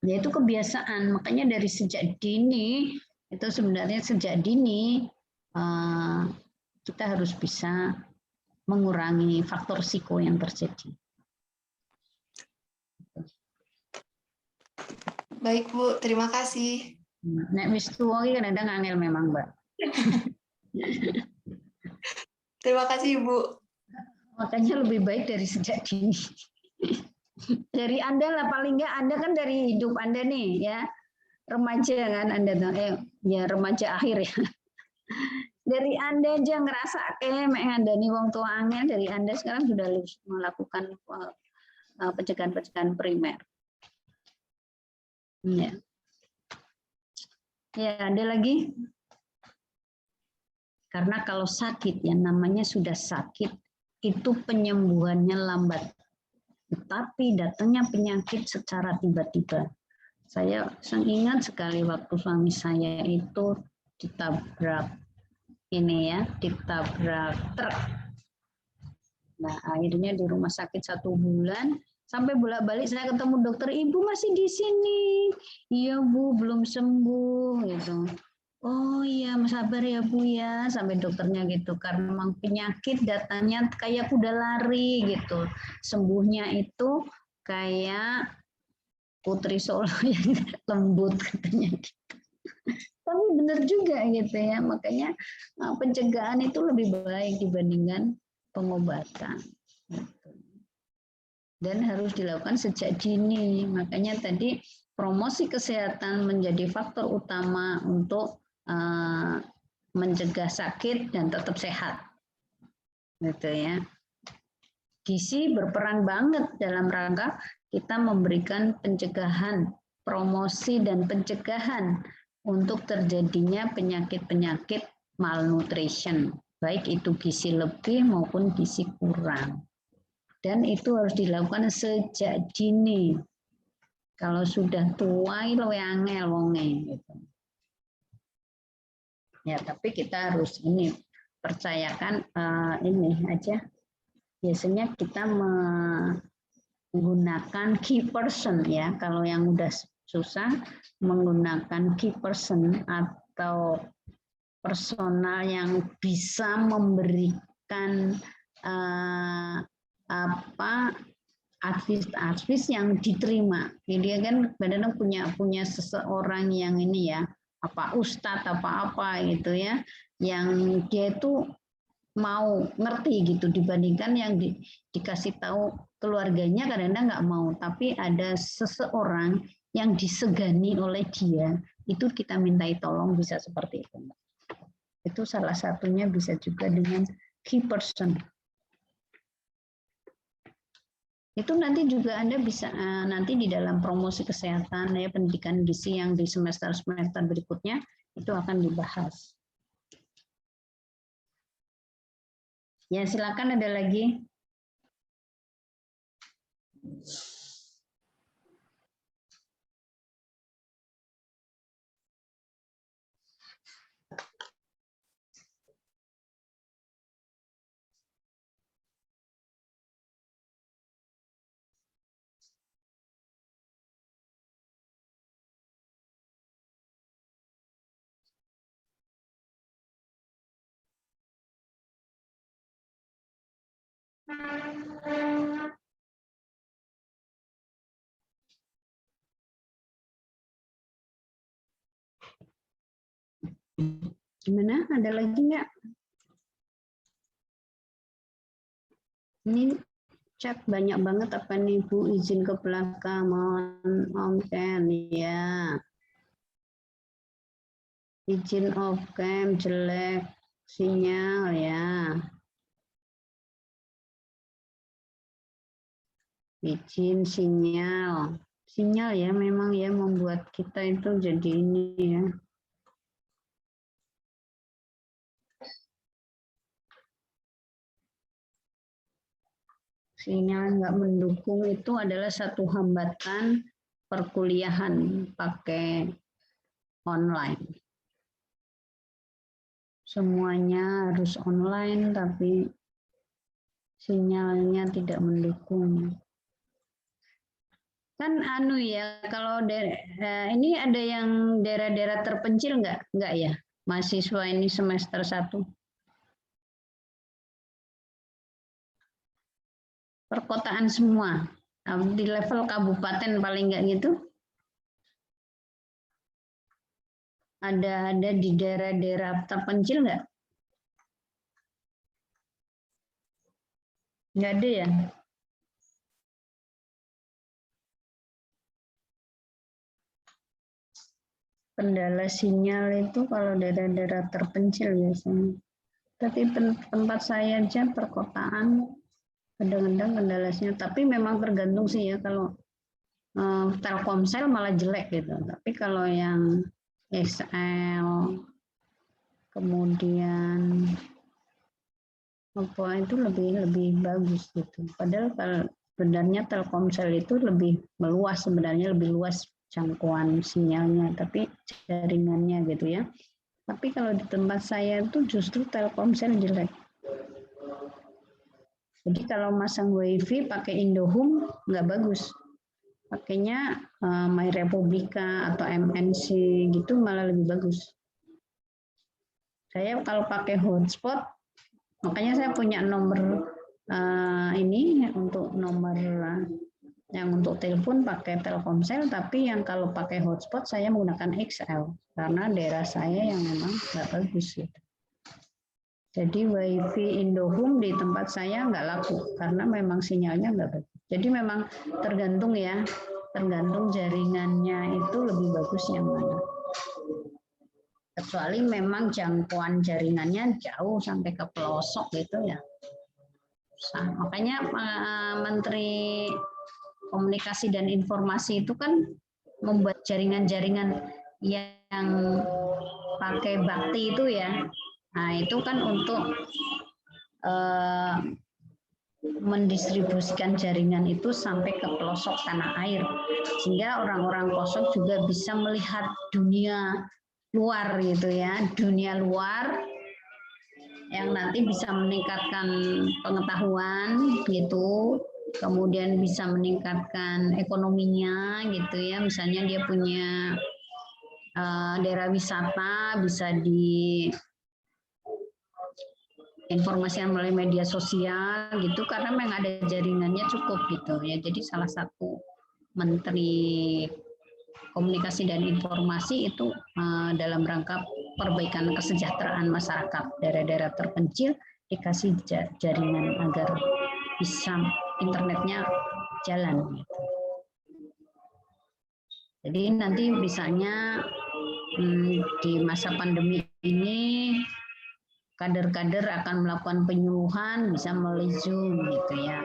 Yaitu kebiasaan, makanya dari sejak dini, itu sebenarnya sejak dini kita harus bisa mengurangi faktor risiko yang terjadi. Baik Bu, terima kasih. Nek wis tuwa iki kadang-kadang angel memang, Mbak. Terima kasih Ibu. Makanya lebih baik dari sejak dini. Dari Anda lah, paling nggak Anda kan dari hidup Anda nih ya, remaja kan Anda, ya remaja akhir ya. Dari Anda aja ngerasa kayak ngandani wong tua angel, dari Anda sekarang sudah melakukan pencegahan-pencegahan primer. Ya. Ya, ada lagi? Karena kalau sakit, yang namanya sudah sakit, itu penyembuhannya lambat. Tetapi datangnya penyakit secara tiba-tiba. Saya ingat sekali waktu suami saya itu ditabrak ditabrak truk. Nah, akhirnya di rumah sakit 1 bulan, sampai bolak-balik saya ketemu dokter, Ibu masih di sini. Iya Bu, belum sembuh gitu. Oh iya, sabar ya Bu ya, sampai dokternya gitu. Karena memang penyakit datanya kayak kuda lari gitu. Sembuhnya itu kayak Putri Solo yang lembut katanya gitu. Tapi benar juga gitu ya, makanya pencegahan itu lebih baik dibandingkan pengobatan. Dan harus dilakukan sejak dini. Makanya tadi promosi kesehatan menjadi faktor utama untuk mencegah sakit dan tetap sehat. Gitu ya. Gizi berperan banget dalam rangka kita memberikan pencegahan, promosi dan pencegahan untuk terjadinya penyakit-penyakit malnutrition, baik itu gizi lebih maupun gizi kurang. Dan itu harus dilakukan sejak dini. Kalau sudah tua itu angel wonge gitu. Ya, tapi kita harus percayakan ini aja. Biasanya kita menggunakan key person ya. Kalau yang udah susah menggunakan key person atau personal yang bisa memberikan advis yang diterima. Jadi kan badan punya seseorang yang ini ya, ustadz apa gitu ya, yang dia itu mau ngerti gitu dibandingkan yang dikasih tahu keluarganya kadang-kadang nggak mau, tapi ada seseorang yang disegani oleh dia, itu kita mintai tolong bisa seperti itu. Itu salah satunya bisa juga dengan key person. Itu nanti juga Anda bisa nanti di dalam promosi kesehatan ya, pendidikan gizi yang di semester-semester berikutnya itu akan dibahas. Ya, silakan ada lagi. Gimana? Ada lagi nggak? Ini chat banyak banget apa nih Bu, izin ke belakang, mohon Om Ken ya. Izin off cam jelek sinyal ya. Izin sinyal. Sinyal ya memang ya membuat kita itu jadi ini ya. Sinyal nggak mendukung itu adalah satu hambatan perkuliahan pakai online. Semuanya harus online tapi sinyalnya tidak mendukung. Kan ya, kalau ini ada yang daerah-daerah terpencil nggak? Nggak ya? Mahasiswa ini semester 1. Perkotaan semua. Di level kabupaten paling nggak gitu? Ada di daerah-daerah terpencil nggak? Nggak ada ya? Kendala sinyal itu kalau daerah-daerah terpencil biasanya. Tapi tempat saya aja perkotaan kadang-kadang kendala sinyal. Tapi memang tergantung sih ya, kalau Telkomsel malah jelek gitu. Tapi kalau yang XL kemudian apa itu lebih bagus gitu. Padahal kalau sebenarnya Telkomsel itu lebih meluas, sebenarnya lebih luas jangkauan sinyalnya, tapi jaringannya gitu ya. Tapi kalau di tempat saya itu justru Telkomsel jelek. Jadi kalau masang WiFi pakai Indohome nggak bagus. Pakainya My Republika atau MNC gitu malah lebih bagus. Saya kalau pakai hotspot, makanya saya punya nomor ini untuk nomor yang untuk telepon pakai Telkomsel, tapi yang kalau pakai hotspot saya menggunakan XL karena daerah saya yang memang nggak bagus gitu. Jadi WiFi Indohome di tempat saya nggak laku karena memang sinyalnya nggak bagus. Jadi memang tergantung ya, tergantung jaringannya itu lebih bagus yang mana. Kecuali memang jangkauan jaringannya jauh sampai ke pelosok gitu ya. Makanya Menteri Komunikasi dan Informasi itu kan membuat jaringan-jaringan yang pakai bakti itu ya. Nah, itu kan untuk mendistribusikan jaringan itu sampai ke pelosok tanah air, sehingga orang-orang pelosok juga bisa melihat dunia luar gitu ya, dunia luar yang nanti bisa meningkatkan pengetahuan gitu, kemudian bisa meningkatkan ekonominya gitu ya, misalnya dia punya daerah wisata bisa di informasikan melalui media sosial gitu, karena memang ada jaringannya cukup gitu ya. Jadi salah satu Menteri Komunikasi dan Informasi itu dalam rangka perbaikan kesejahteraan masyarakat daerah-daerah terpencil dikasih jaringan agar bisa internetnya jalan gitu. Jadi nanti misalnya di masa pandemi ini kader-kader akan melakukan penyuluhan bisa melalui Zoom gitu ya,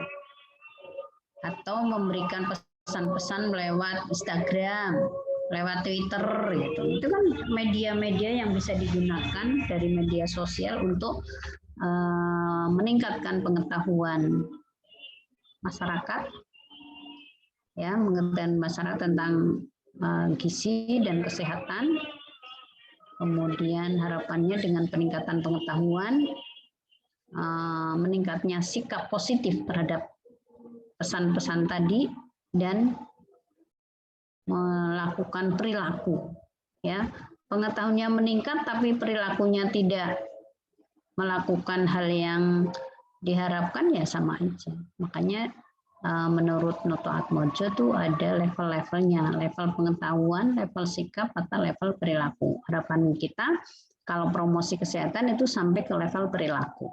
atau memberikan pesan-pesan lewat Instagram, lewat Twitter gitu. Itu kan media-media yang bisa digunakan dari media sosial untuk meningkatkan pengetahuan masyarakat ya, mengetahui masyarakat tentang gizi dan kesehatan. Kemudian harapannya dengan peningkatan pengetahuan, meningkatnya sikap positif terhadap pesan-pesan tadi dan melakukan perilaku. Ya, pengetahuannya meningkat tapi perilakunya tidak melakukan hal yang diharapkan ya sama aja. Makanya menurut Noto Atmojo itu ada level-levelnya, level pengetahuan, level sikap, atau level perilaku. Harapan kita kalau promosi kesehatan itu sampai ke level perilaku.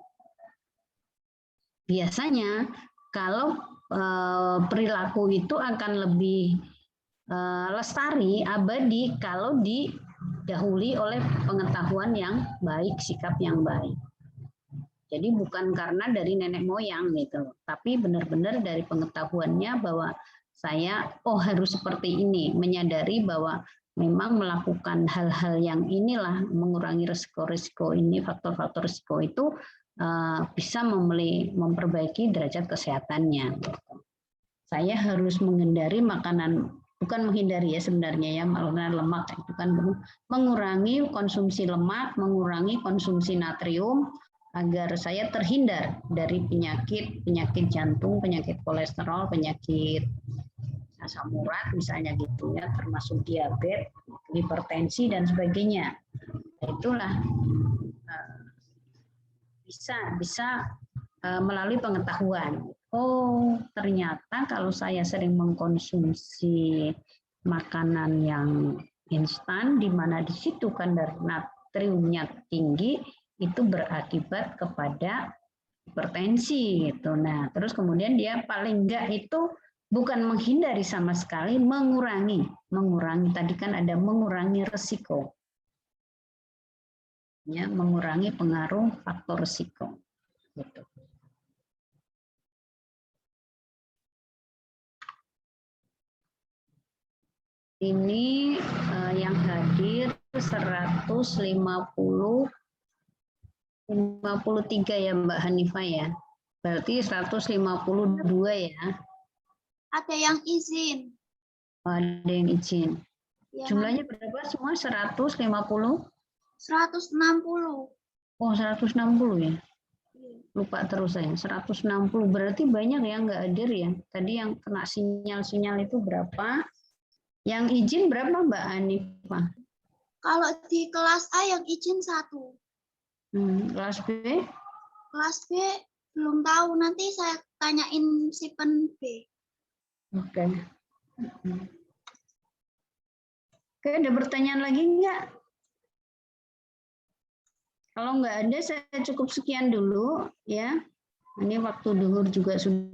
Biasanya kalau perilaku itu akan lebih lestari, abadi kalau didahului oleh pengetahuan yang baik, sikap yang baik. Jadi bukan karena dari nenek moyang gitu, tapi benar-benar dari pengetahuannya bahwa saya harus seperti ini, menyadari bahwa memang melakukan hal-hal yang inilah mengurangi risiko-risiko ini, faktor-faktor risiko itu bisa memperbaiki derajat kesehatannya. Saya harus menghindari makanan, bukan menghindari ya sebenarnya ya, makanan lemak itu kan mengurangi konsumsi lemak, mengurangi konsumsi natrium, agar saya terhindar dari penyakit jantung, penyakit kolesterol, penyakit asam urat misalnya gitu ya, termasuk diabetes, hipertensi dan sebagainya. Nah, itulah bisa melalui pengetahuan. Oh, ternyata kalau saya sering mengkonsumsi makanan yang instan, di mana di situ kadar natriumnya tinggi, itu berakibat kepada hipertensi gitu. Nah, terus kemudian dia paling enggak itu bukan menghindari sama sekali, mengurangi tadi kan ada mengurangi resiko. Ya, mengurangi pengaruh faktor risiko. Gitu. Ini yang hadir 153 ya Mbak Hanifah ya. Berarti 152 ya. Ada yang izin. Ada yang izin. Ya, Jumlahnya berapa semua? 150? 160. Oh, 160 ya. Lupa terus saya. 160 berarti banyak yang nggak hadir ya. Tadi yang kena sinyal-sinyal itu berapa? Yang izin berapa Mbak Hanifah? Kalau di kelas A yang izin 1. Kelas B? Kelas B belum tahu. Nanti saya tanyain si pen B. Oke. Oke, ada pertanyaan lagi nggak? Kalau nggak ada, saya cukup sekian dulu ya. Ini waktu duhur juga sudah